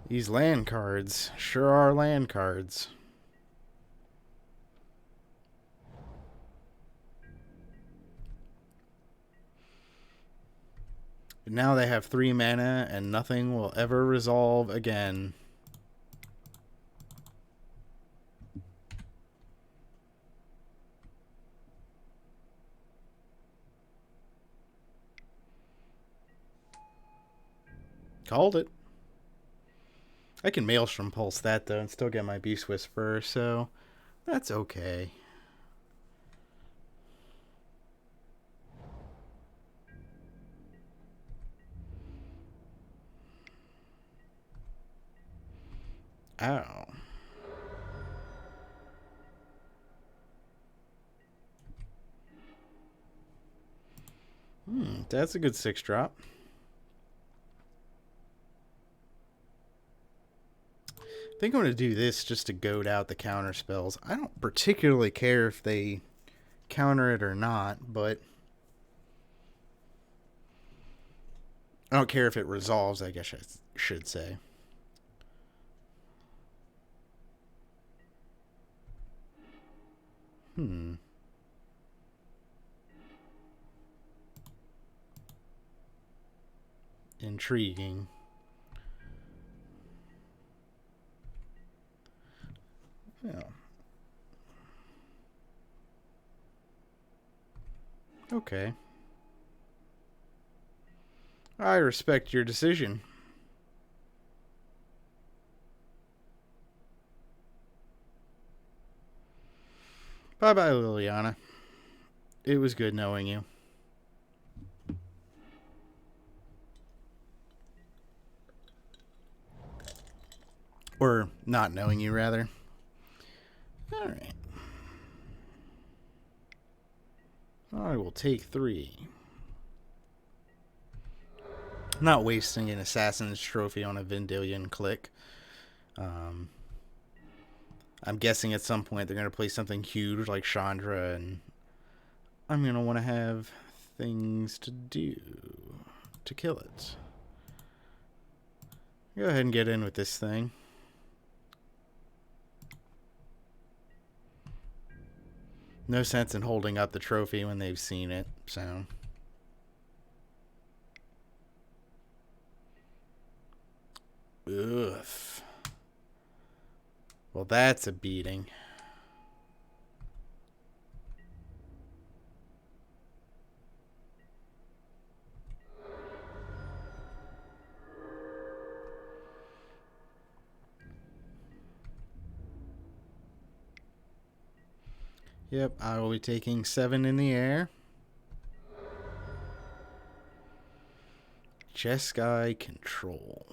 These land cards sure are land cards. But now they have 3 mana and nothing will ever resolve again. Called it. I can Maelstrom Pulse that, though, and still get my Beast Whisperer, so that's okay. Ow. That's a good 6-drop. I think I'm going to do this just to goad out the counter spells. I don't particularly care if they counter it or not, but I don't care if it resolves, I guess I should say. Intriguing. Yeah. Okay. I respect your decision. Bye-bye, Liliana. It was good knowing you. Or not knowing you, rather. Alright. I will take 3. Not wasting an Assassin's Trophy on a Vendilion click. I'm guessing at some point they're going to play something huge like Chandra, and I'm going to want to have things to do to kill it. Go ahead and get in with this thing. No sense in holding up the trophy when they've seen it, so. Ugh. Well, that's a beating. Yep, I will be taking 7 in the air. Jeskai Control.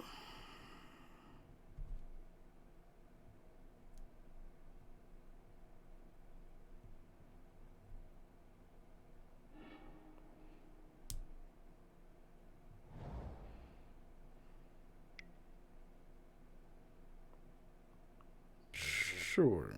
Sure.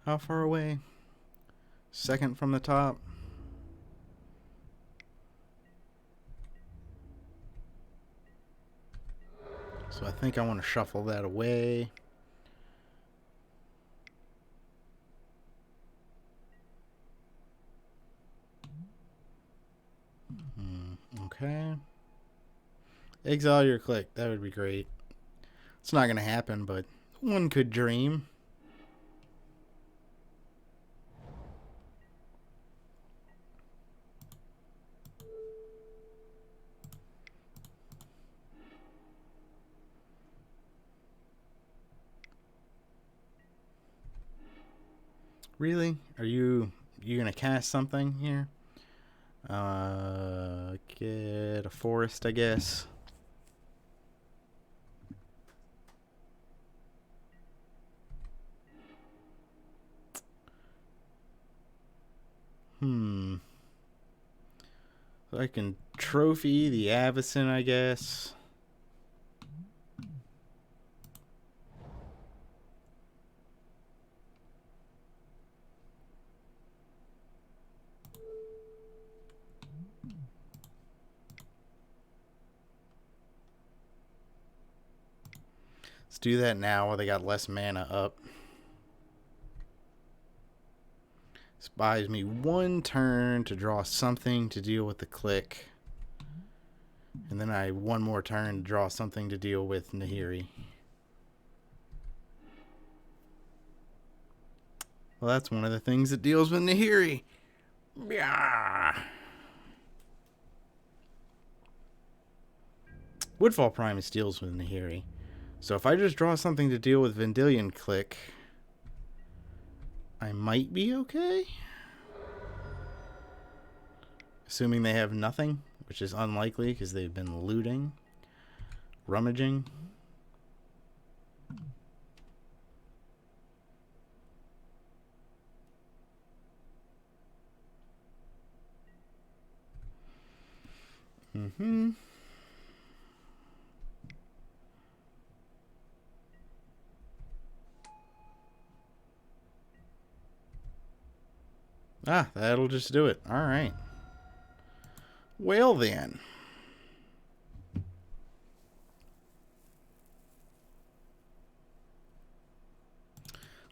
How far away? Second from the top. So I think I want to shuffle that away. Okay. Exile your click. That would be great. It's not going to happen, but one could dream. Really? Are you going to cast something here? Get a forest, I guess. So I can trophy the Avacyn, I guess. Let's do that now while they got less mana up. This buys me 1 turn to draw something to deal with the click. And then I 1 more turn to draw something to deal with Nahiri. Well, that's one of the things that deals with Nahiri. Yeah. Woodfall Primus deals with Nahiri. So if I just draw something to deal with Vendilion Click, I might be okay. Assuming they have nothing, which is unlikely because they've been looting, rummaging. Ah, that'll just do it. All right. Well then. I'm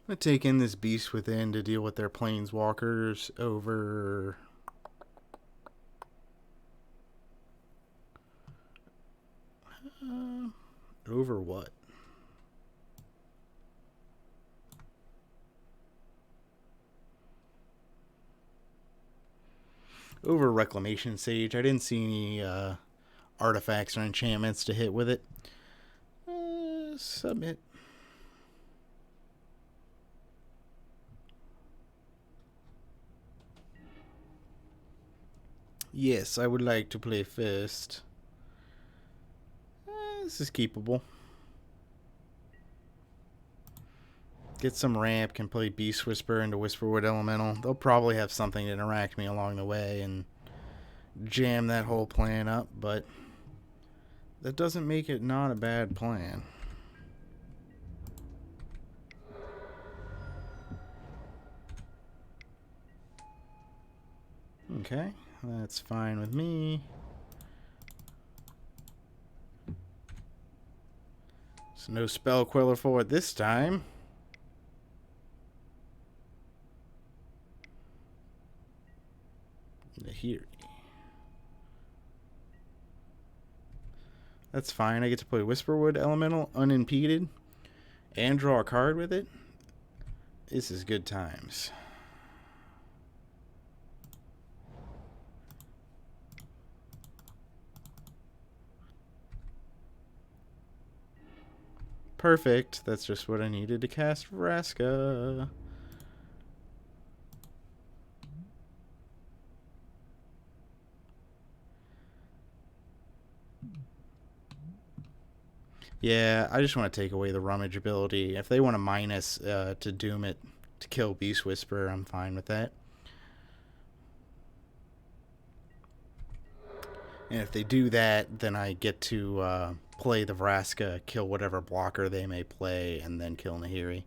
going to take in this Beast Within to deal with their Planeswalkers over... over what? Over Reclamation Sage. I didn't see any artifacts or enchantments to hit with it. Submit. Yes, I would like to play first. This is keepable. Get some ramp, can play Beast Whisper into Whisperwood Elemental. They'll probably have something to interact me along the way and jam that whole plan up, but that doesn't make it not a bad plan. Okay, that's fine with me. So no Spell Queller for it this time. Here. That's fine. I get to play Whisperwood Elemental unimpeded. and draw a card with it. This is good times. Perfect. That's just what I needed to cast Vraska. Yeah, I just want to take away the Rummage ability. If they want to minus to doom it to kill Beast Whisperer, I'm fine with that. And if they do that, then I get to play the Vraska, kill whatever blocker they may play, and then kill Nahiri.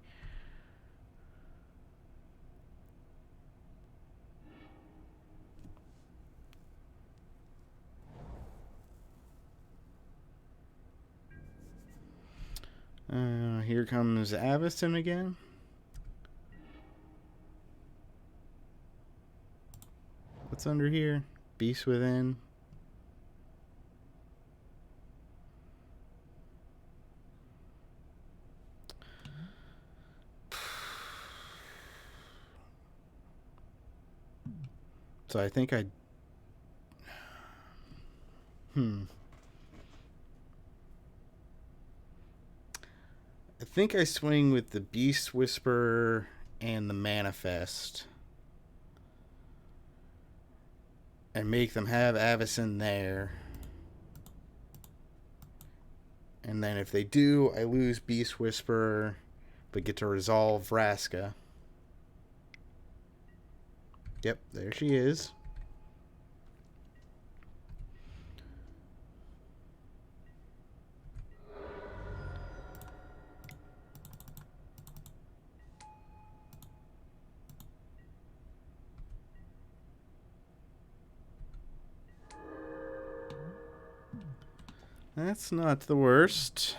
Here comes Avacyn again. What's under here? Beast Within. So I think I... I think I swing with the Beast Whisperer and the Manifest. And make them have Avacyn there. And then if they do, I lose Beast Whisperer, but get to resolve Vraska. Yep, there she is. That's not the worst.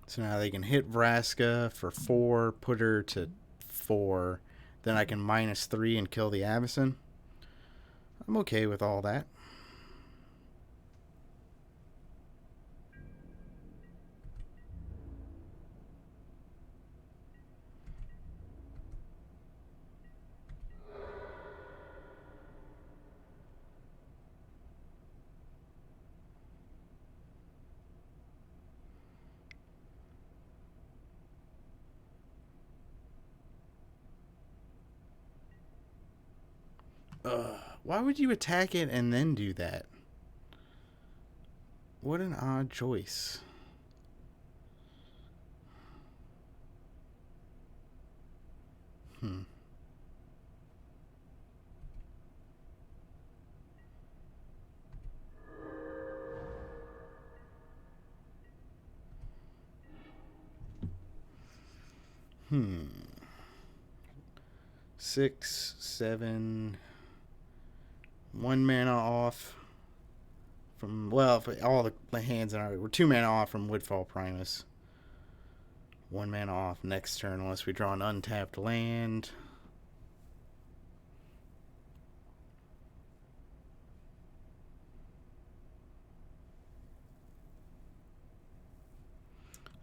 So now they can hit Vraska for 4, put her to 4. Then I can -3 and kill the Avacyn. I'm okay with all that. Why would you attack it and then do that? What an odd choice. Hmm. Hmm. 6, 7... 1 mana off from, well, all the hands in our, we're 2 mana off from Woodfall Primus. 1 mana off next turn unless we draw an untapped land.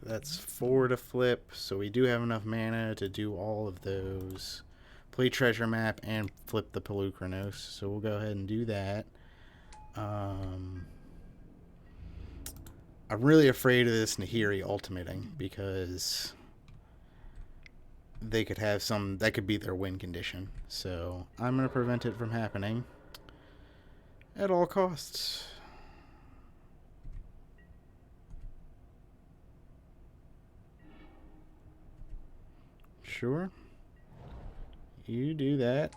That's 4 to flip, so we do have enough mana to do all of those. Play Treasure Map and flip the Polukranos, so we'll go ahead and do that. I'm really afraid of this Nahiri ultimating because they could have some, that could be their win condition. So I'm going to prevent it from happening at all costs. Sure. You do that.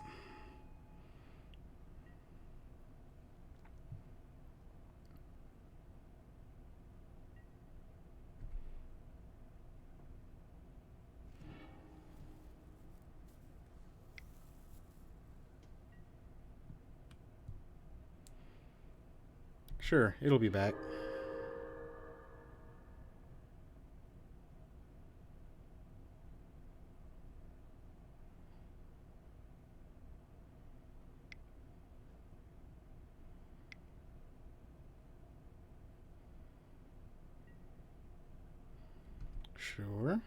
Sure, it'll be back. Sure.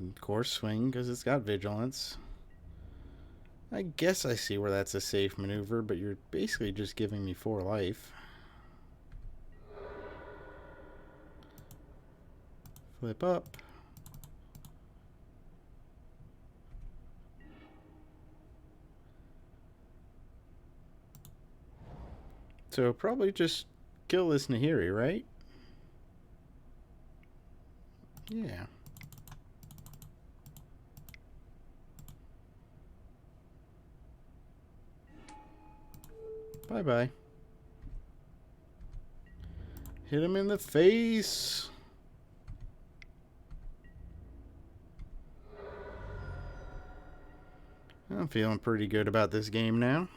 Of course, swing because it's got vigilance. I guess I see where that's a safe maneuver, but you're basically just giving me 4 life. Flip up. So probably just kill this Nahiri, right? Yeah. Bye-bye. Hit him in the face. I'm feeling pretty good about this game now.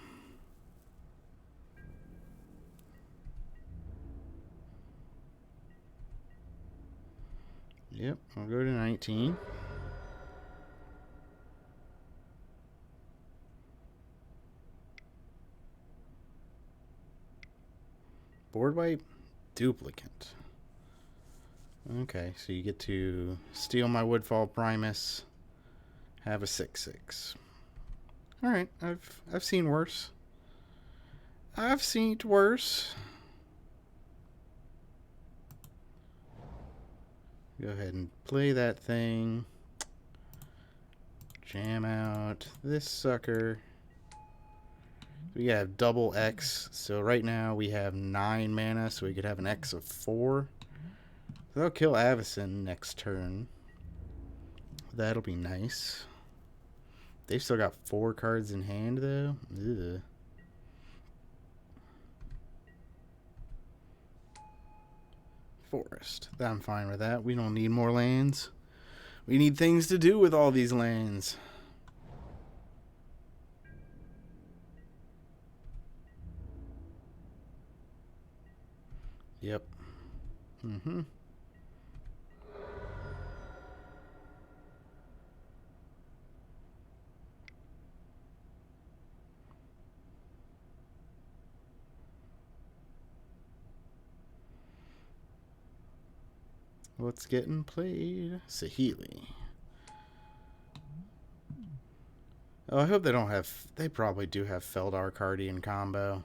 Yep, I'll go to 19. Board wipe, duplicate. Okay, so you get to steal my Woodfall Primus, have a 6/6. All right, I've seen worse. I've seen worse. Go ahead and play that thing. Jam out this sucker. We have double X, so right now we have 9 mana, so we could have an X of 4. So that'll kill Avacyn next turn. That'll be nice. They've still got 4 cards in hand, though. Ugh. Forest. I'm fine with that. We don't need more lands. We need things to do with all these lands. Yep. Mm-hmm. What's getting played? Saheeli. Oh, I hope they don't have... They probably do have Feldar Cardi in combo.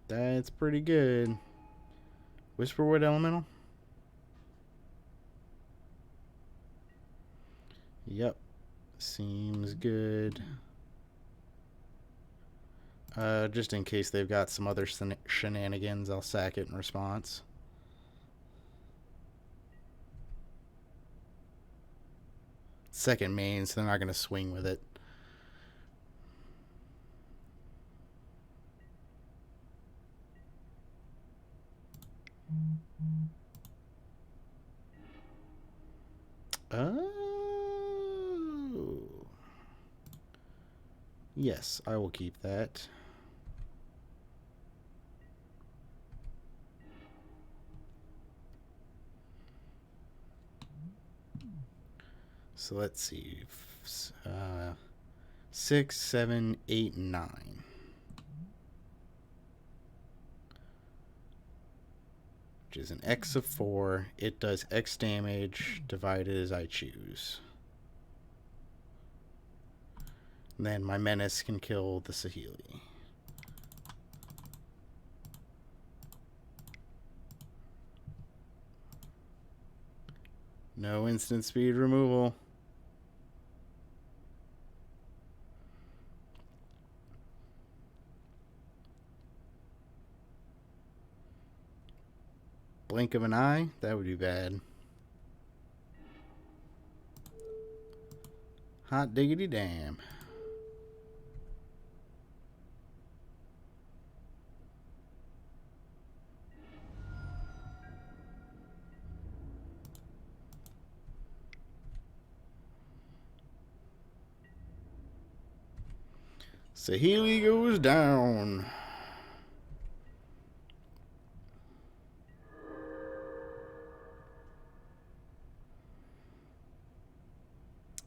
That's pretty good. Whisperwood Elemental? Yep. Seems good. Just in case they've got some other shenanigans, I'll sack it in response. Second main, so they're not going to swing with it. Oh. Yes, I will keep that. So let's see. 6, 7, 8, 9. Which is an X of 4. It does X damage divided as I choose. And then my menace can kill the Saheeli. No instant speed removal. Blink of an eye? That would be bad. Hot diggity damn. Saheeli goes down.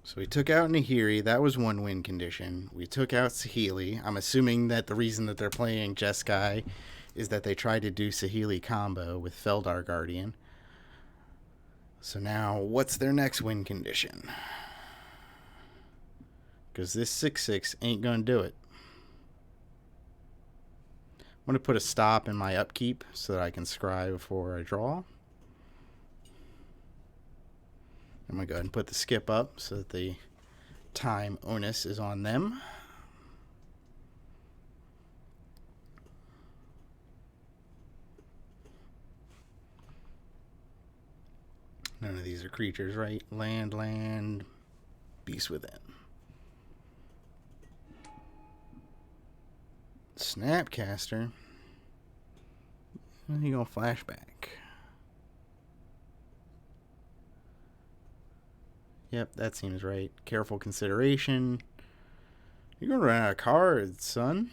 So we took out Nahiri. That was one win condition. We took out Saheeli. I'm assuming that the reason that they're playing Jeskai is that they tried to do Saheeli combo with Feldar Guardian. So now, what's their next win condition? Because this 6/6 ain't going to do it. I'm going to put a stop in my upkeep so that I can scry before I draw. I'm going to go ahead and put the skip up so that the time onus is on them. None of these are creatures, right? Land, Beast Within. Snapcaster. When are you going to flashback? Yep, that seems right. Careful consideration. You're going to run out of cards, son.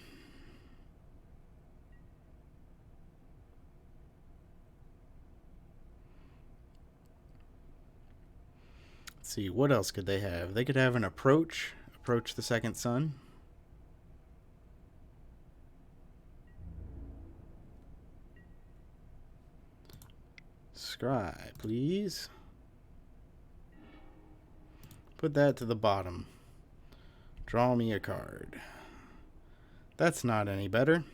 Let's see, what else could they have? They could have an approach the second sun. Scry, please. Put that to the bottom. Draw me a card. That's not any better.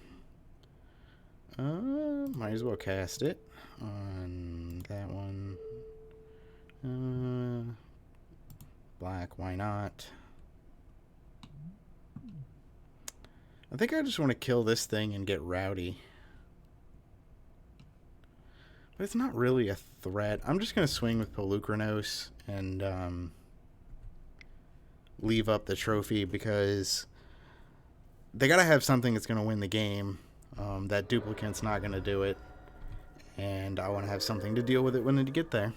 Might as well cast it on that one. Black, why not? I think I just want to kill this thing and get rowdy. But it's not really a threat. I'm just going to swing with Polukranos and leave up the trophy because they got to have something that's going to win the game. That duplicate's not going to do it. And I want to have something to deal with it when they get there.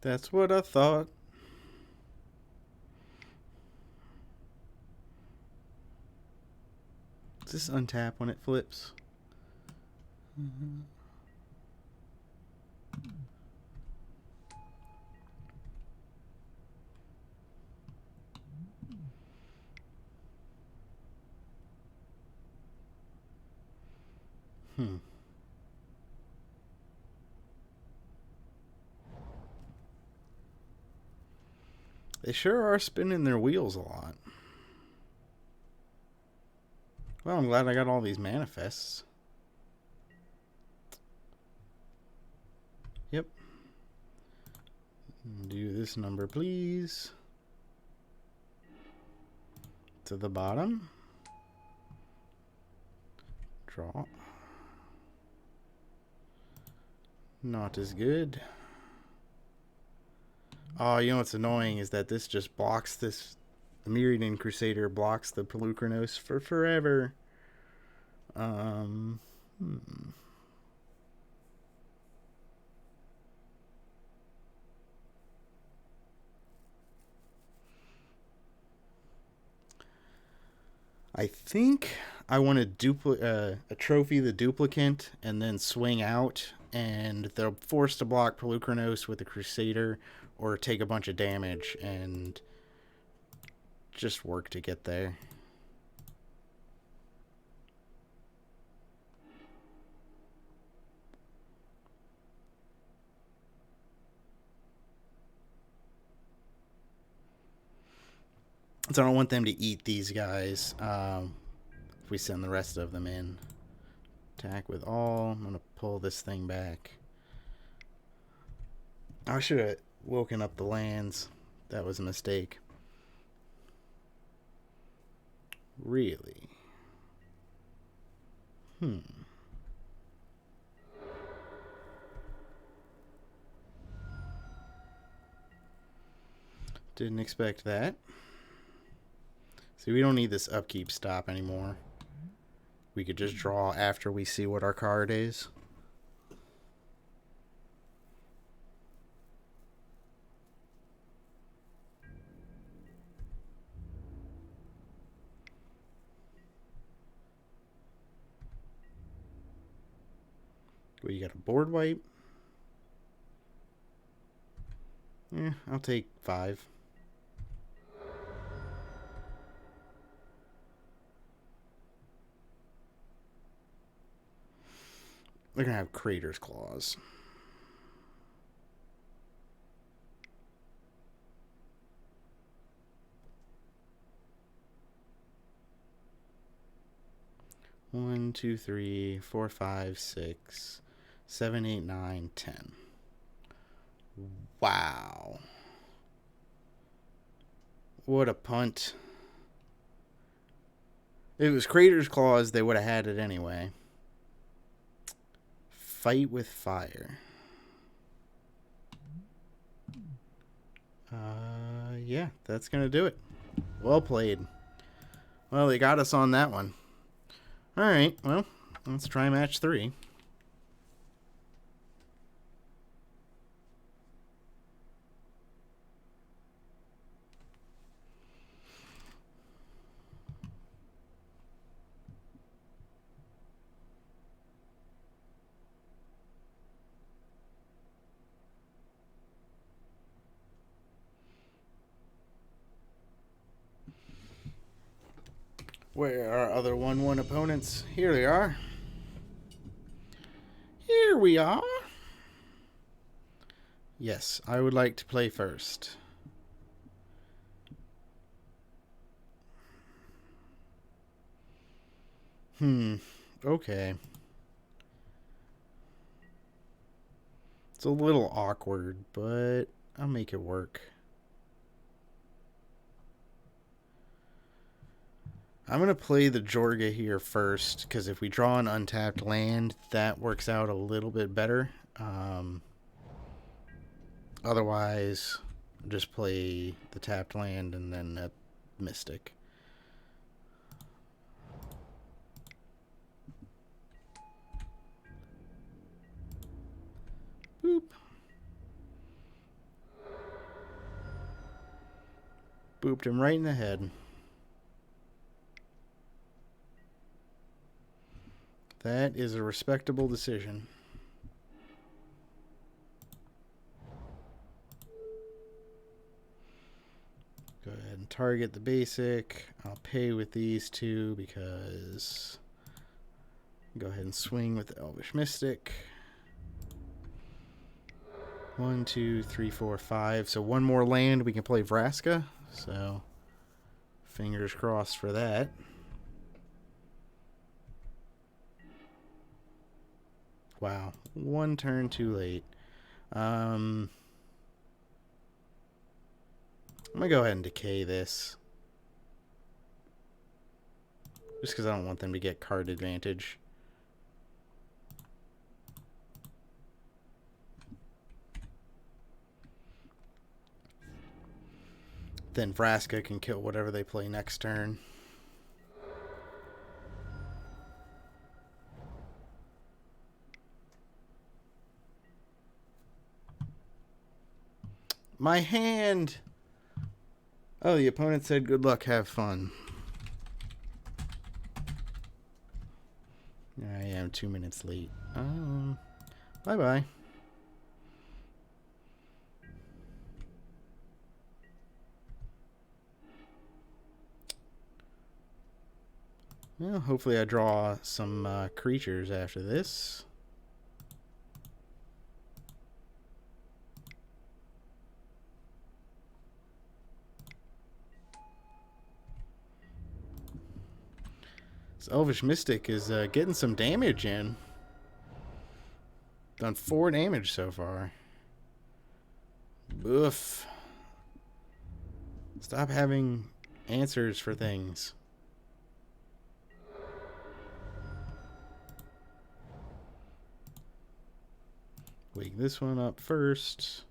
That's what I thought. Does this untap when it flips? They sure are spinning their wheels a lot. Well, I'm glad I got all these manifests. Yep. Do this number, please. To the bottom. Draw. Not as good. Oh, you know what's annoying is that this just blocks this. The Meridian Crusader blocks the Polukranos for forever. I think I want to trophy the duplicant and then swing out, and they're forced to block Polukranos with a Crusader or take a bunch of damage and just work to get there. So I don't want them to eat these guys if we send the rest of them in. Attack with all. I'm going to pull this thing back. I should have woken up the lands. That was a mistake. Really? Didn't expect that. See, we don't need this upkeep stop anymore. We could just draw after we see what our card is. We got a board wipe. Yeah, I'll take 5. They're going to have Crater's Claws. One, two, 3, 4, 5, 6, 7, 8, 9, 10. Wow. What a punt. If it was Crater's Claws, they would have had it anyway. Fight with Fire. Yeah, that's going to do it. Well played. Well, they got us on that one. Alright, well, let's try match 3. Where are our other 1-1 opponents? Here they are. Here we are. Yes, I would like to play first. Okay. It's a little awkward, but I'll make it work. I'm going to play the Jorga here first, because if we draw an untapped land, that works out a little bit better. Otherwise, just play the tapped land and then a Mystic. Boop. Booped him right in the head. That is a respectable decision. Go ahead and target the basic. I'll pay with these two because... Go ahead and swing with the Elvish Mystic. 1, 2, 3, 4, 5. So one more land, we can play Vraska. So fingers crossed for that. Wow, one turn too late. I'm going to go ahead and decay this. Just because I don't want them to get card advantage. Then Vraska can kill whatever they play next turn. My hand! Oh, the opponent said good luck, have fun. I am 2 minutes late. Bye-bye. Well, hopefully I draw some creatures after this. This Elvish Mystic is getting some damage in. Done 4 damage so far. Oof. Stop having answers for things. Wake this one up first.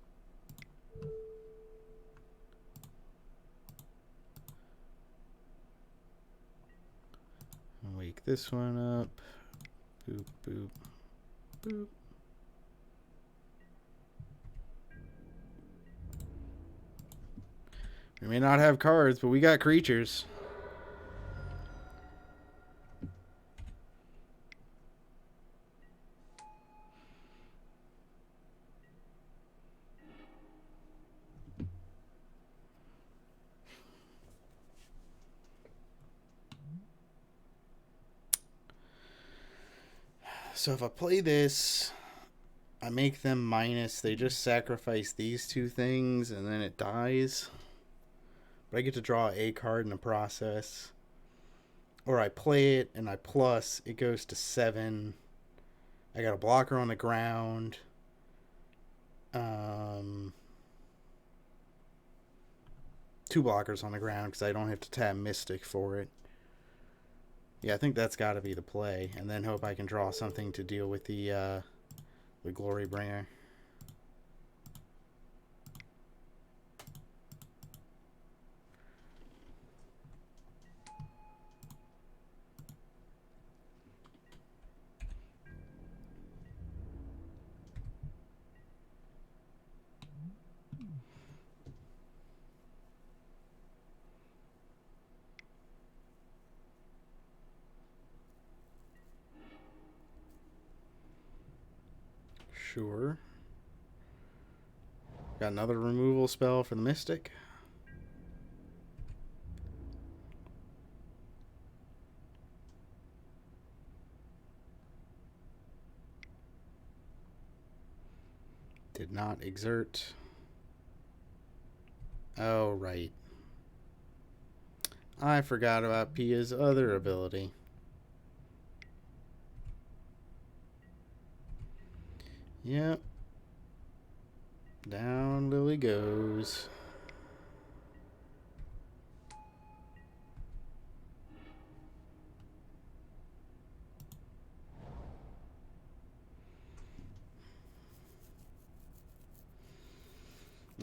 Break this one up. Boop, boop, boop. We may not have cards, but we got creatures. So if I play this, I make them minus. They just sacrifice these two things, and then it dies. But I get to draw a card in the process. Or I play it, and I plus. It goes to 7. I got a blocker on the ground. Two blockers on the ground because I don't have to tap Mystic for it. Yeah, I think that's got to be the play. And then hope I can draw something to deal with the Glorybringer. Sure. Got another removal spell for the Mystic. Did not exert. Oh, right. I forgot about Pia's other ability. Yep. Down Lily goes.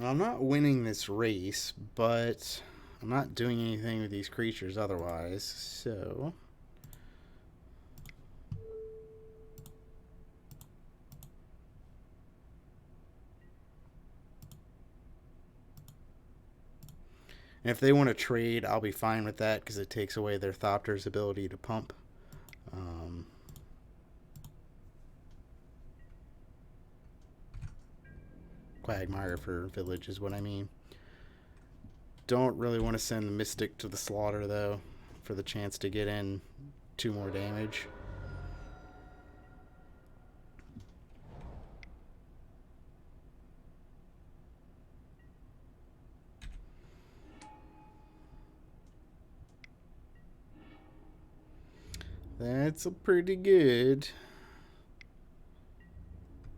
I'm not winning this race, but I'm not doing anything with these creatures otherwise, so... And if they want to trade, I'll be fine with that because it takes away their Thopter's ability to pump. Quagmire for Village is what I mean. Don't really want to send the Mystic to the slaughter, though, for the chance to get in 2 more damage. That's a pretty good.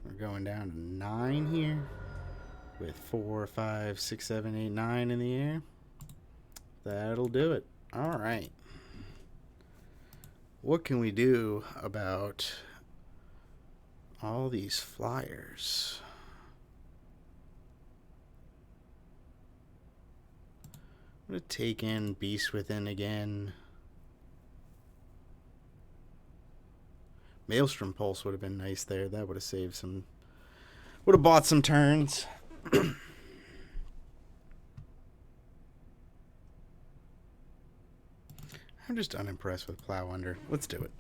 We're going down to 9 here with 4, 5, 6, 7, 8, 9 in the air. That'll do it. All right. What can we do about all these flyers? I'm going to take in Beast Within again. Maelstrom Pulse would have been nice there. That would have saved some... Would have bought some turns. I'm just unimpressed with Plow Under. Let's do it.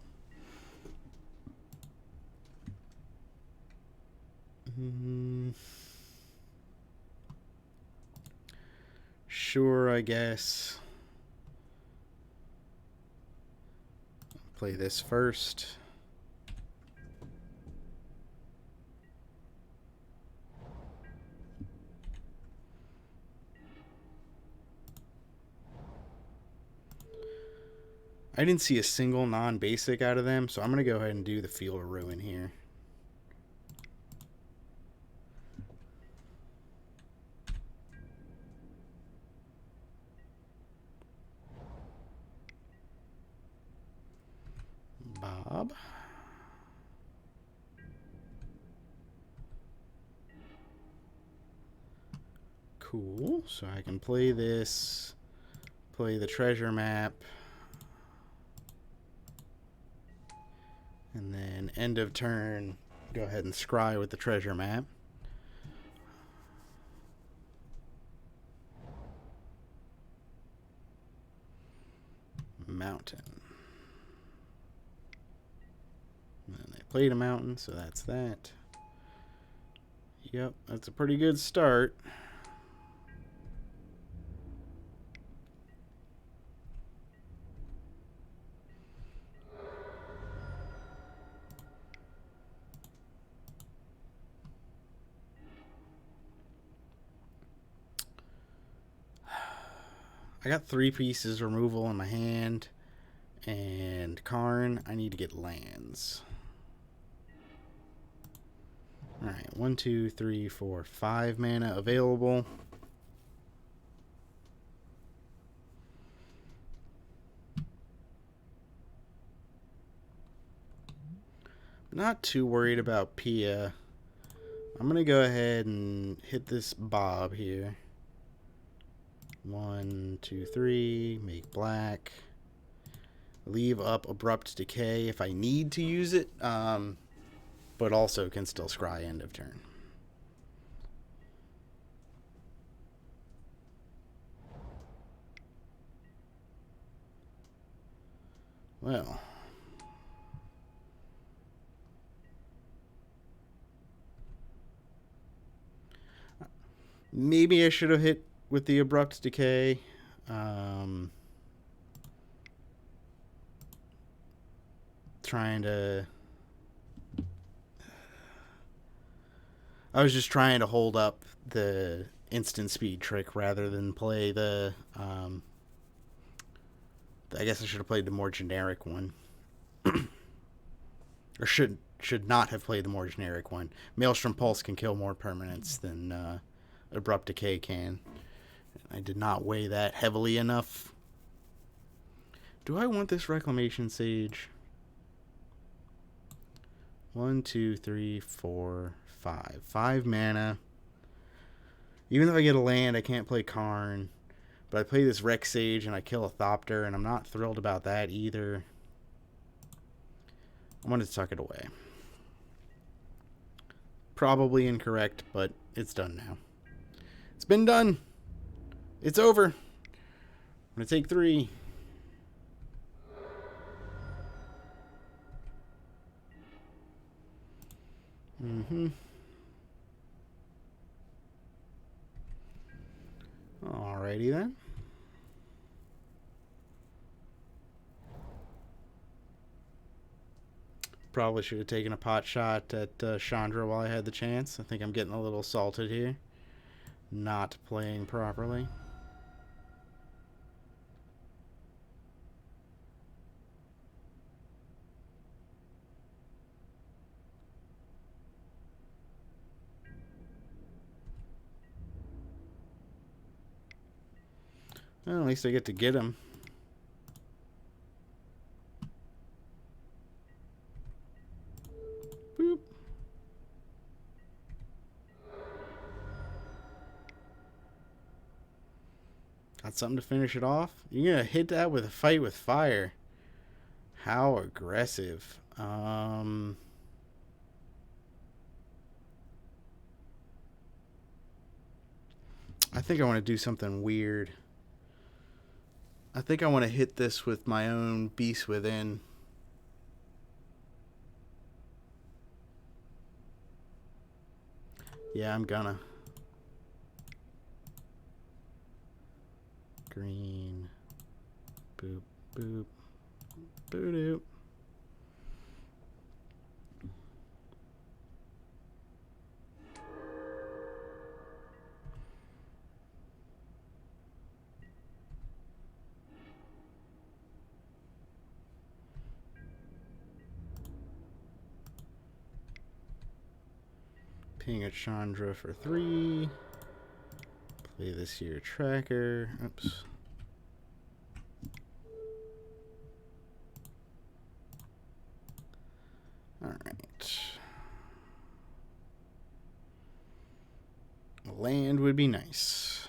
Sure, I guess. Play this first. I didn't see a single non-basic out of them, so I'm going to go ahead and do the Field of Ruin here. Bob. Cool. So I can play this, play the treasure map. And then end of turn, go ahead and scry with the treasure map. Mountain. And then they played a mountain, so that's that. Yep, that's a pretty good start. I got 3 pieces removal in my hand, and Karn, I need to get lands. Alright, 1, 2, 3, 4, 5 mana available. Not too worried about Pia. I'm going to go ahead and hit this Bob here. 1, 2, 3, make black. Leave up Abrupt Decay if I need to use it, but also can still scry end of turn. Well, maybe I should have hit with the Abrupt Decay. Trying to... I was just trying to hold up the instant speed trick rather than play the... I guess I should have played the more generic one. Or should not have played the more generic one. Maelstrom Pulse can kill more permanents than Abrupt Decay can. I did not weigh that heavily enough. Do I want this Reclamation Sage? 1, 2, 3, 4, 5. 5 mana. Even if I get a land, I can't play Karn. But I play this Rex Sage and I kill a Thopter, and I'm not thrilled about that either. I wanted to tuck it away. Probably incorrect, but it's done now. It's been done. It's over. I'm going to take 3. Alrighty then. Probably should have taken a pot shot at Chandra while I had the chance. I think I'm getting a little salted here. Not playing properly. Well, at least I get to get him. Boop. Got something to finish it off? You're going to hit that with a fight with fire. How aggressive. I think I want to do something weird. I think I want to hit this with my own Beast Within. Yeah, I'm gonna. Green. Boop, boop. Boo-doop. Ping at Chandra for 3. Play this here tracker. Oops. Alright. Land would be nice.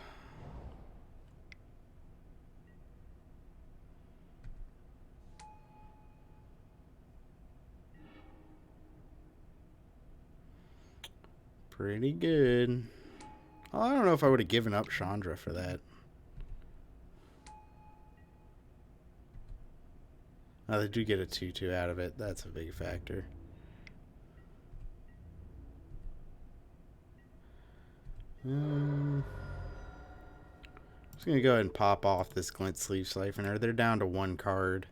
Pretty good. Oh, I don't know if I would have given up Chandra for that. Oh, they do get a 2-2 out of it. That's a big factor. I'm just going to go ahead and pop off this Glint Sleeve Siphoner. They're down to 1 card.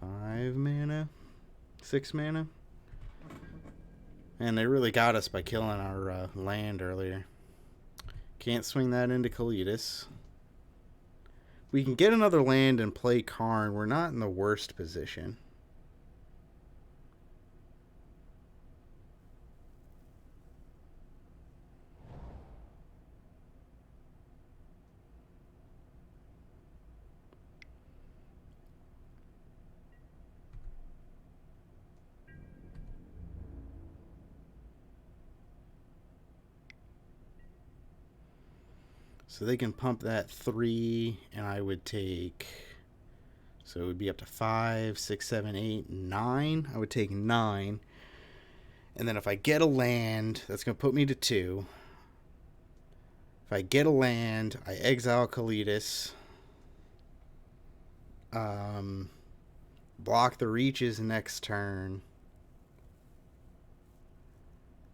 5 mana? 6 mana? And they really got us by killing our land earlier. Can't swing that into Kalitas. We can get another land and play Karn. We're not in the worst position. So they can pump that 3, and I would take... So it would be up to 5, 6, 7, 8, 9. I would take 9. And then if I get a land, that's going to put me to 2. If I get a land, I exile Kalitas. Block the reaches next turn.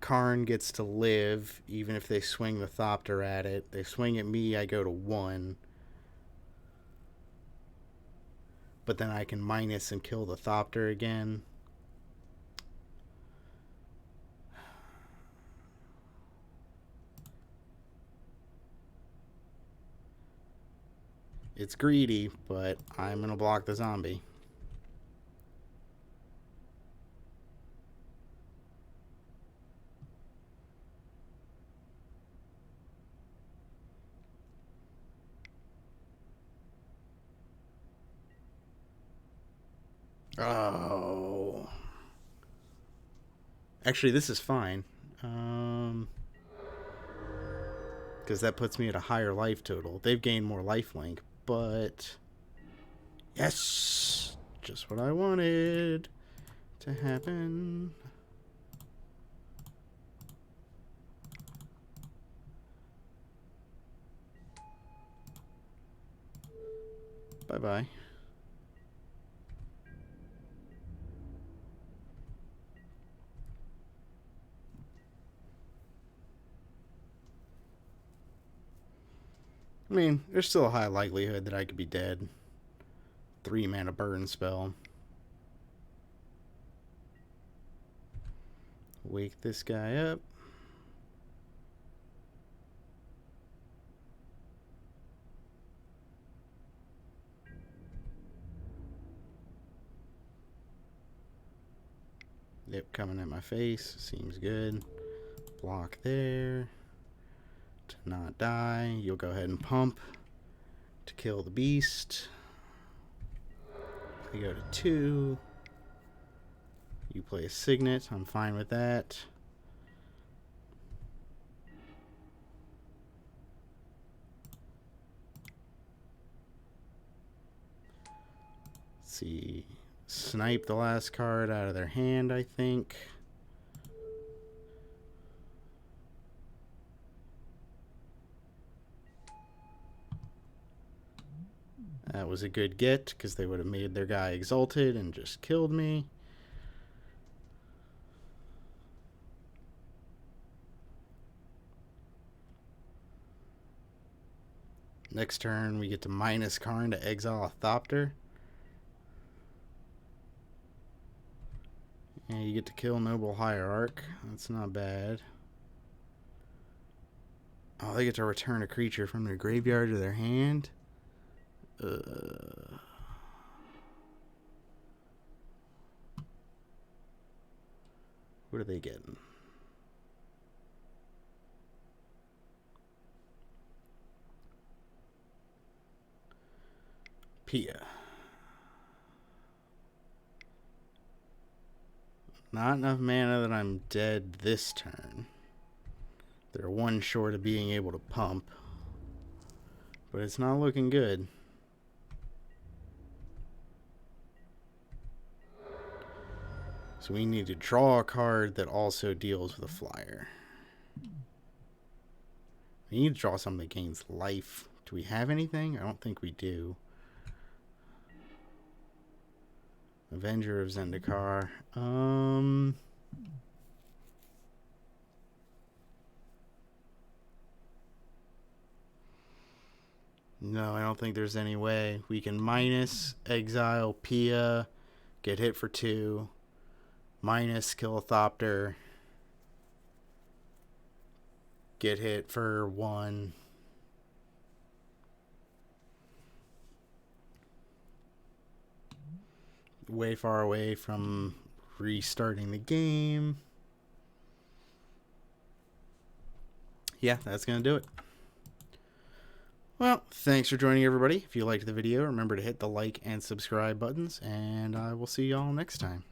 Karn gets to live, even if they swing the Thopter at it. They swing at me, I go to 1. But then I can minus and kill the Thopter again. It's greedy, but I'm going to block the zombie. Oh. Actually, this is fine. Because that puts me at a higher life total. They've gained more lifelink, but... Yes! Just what I wanted to happen. Bye-bye. I mean, there's still a high likelihood that I could be dead. 3 mana burn spell. Wake this guy up. Yep, coming at my face. Seems good. Block there. To not die. You'll go ahead and pump to kill the beast. I go to 2. You play a Signet. I'm fine with that. Let's see. Snipe the last card out of their hand, I think. That was a good get, because they would have made their guy exalted and just killed me. Next turn, we get to minus Karn to exile a Thopter. And you get to kill Noble Hierarch. That's not bad. Oh, they get to return a creature from their graveyard to their hand. What are they getting? Pia. Not enough mana that I'm dead this turn. They're 1 short of being able to pump. But it's not looking good. So we need to draw a card that also deals with a flyer. We need to draw something that gains life. Do we have anything? I don't think we do. Avenger of Zendikar. No, I don't think there's any way. We can minus, exile Pia, get hit for 2, minus, kill a Thopter, get hit for 1. Way far away from restarting the game. Yeah, that's going to do it. Well, thanks for joining, everybody. If you liked the video, remember to hit the like and subscribe buttons, and I will see y'all next time.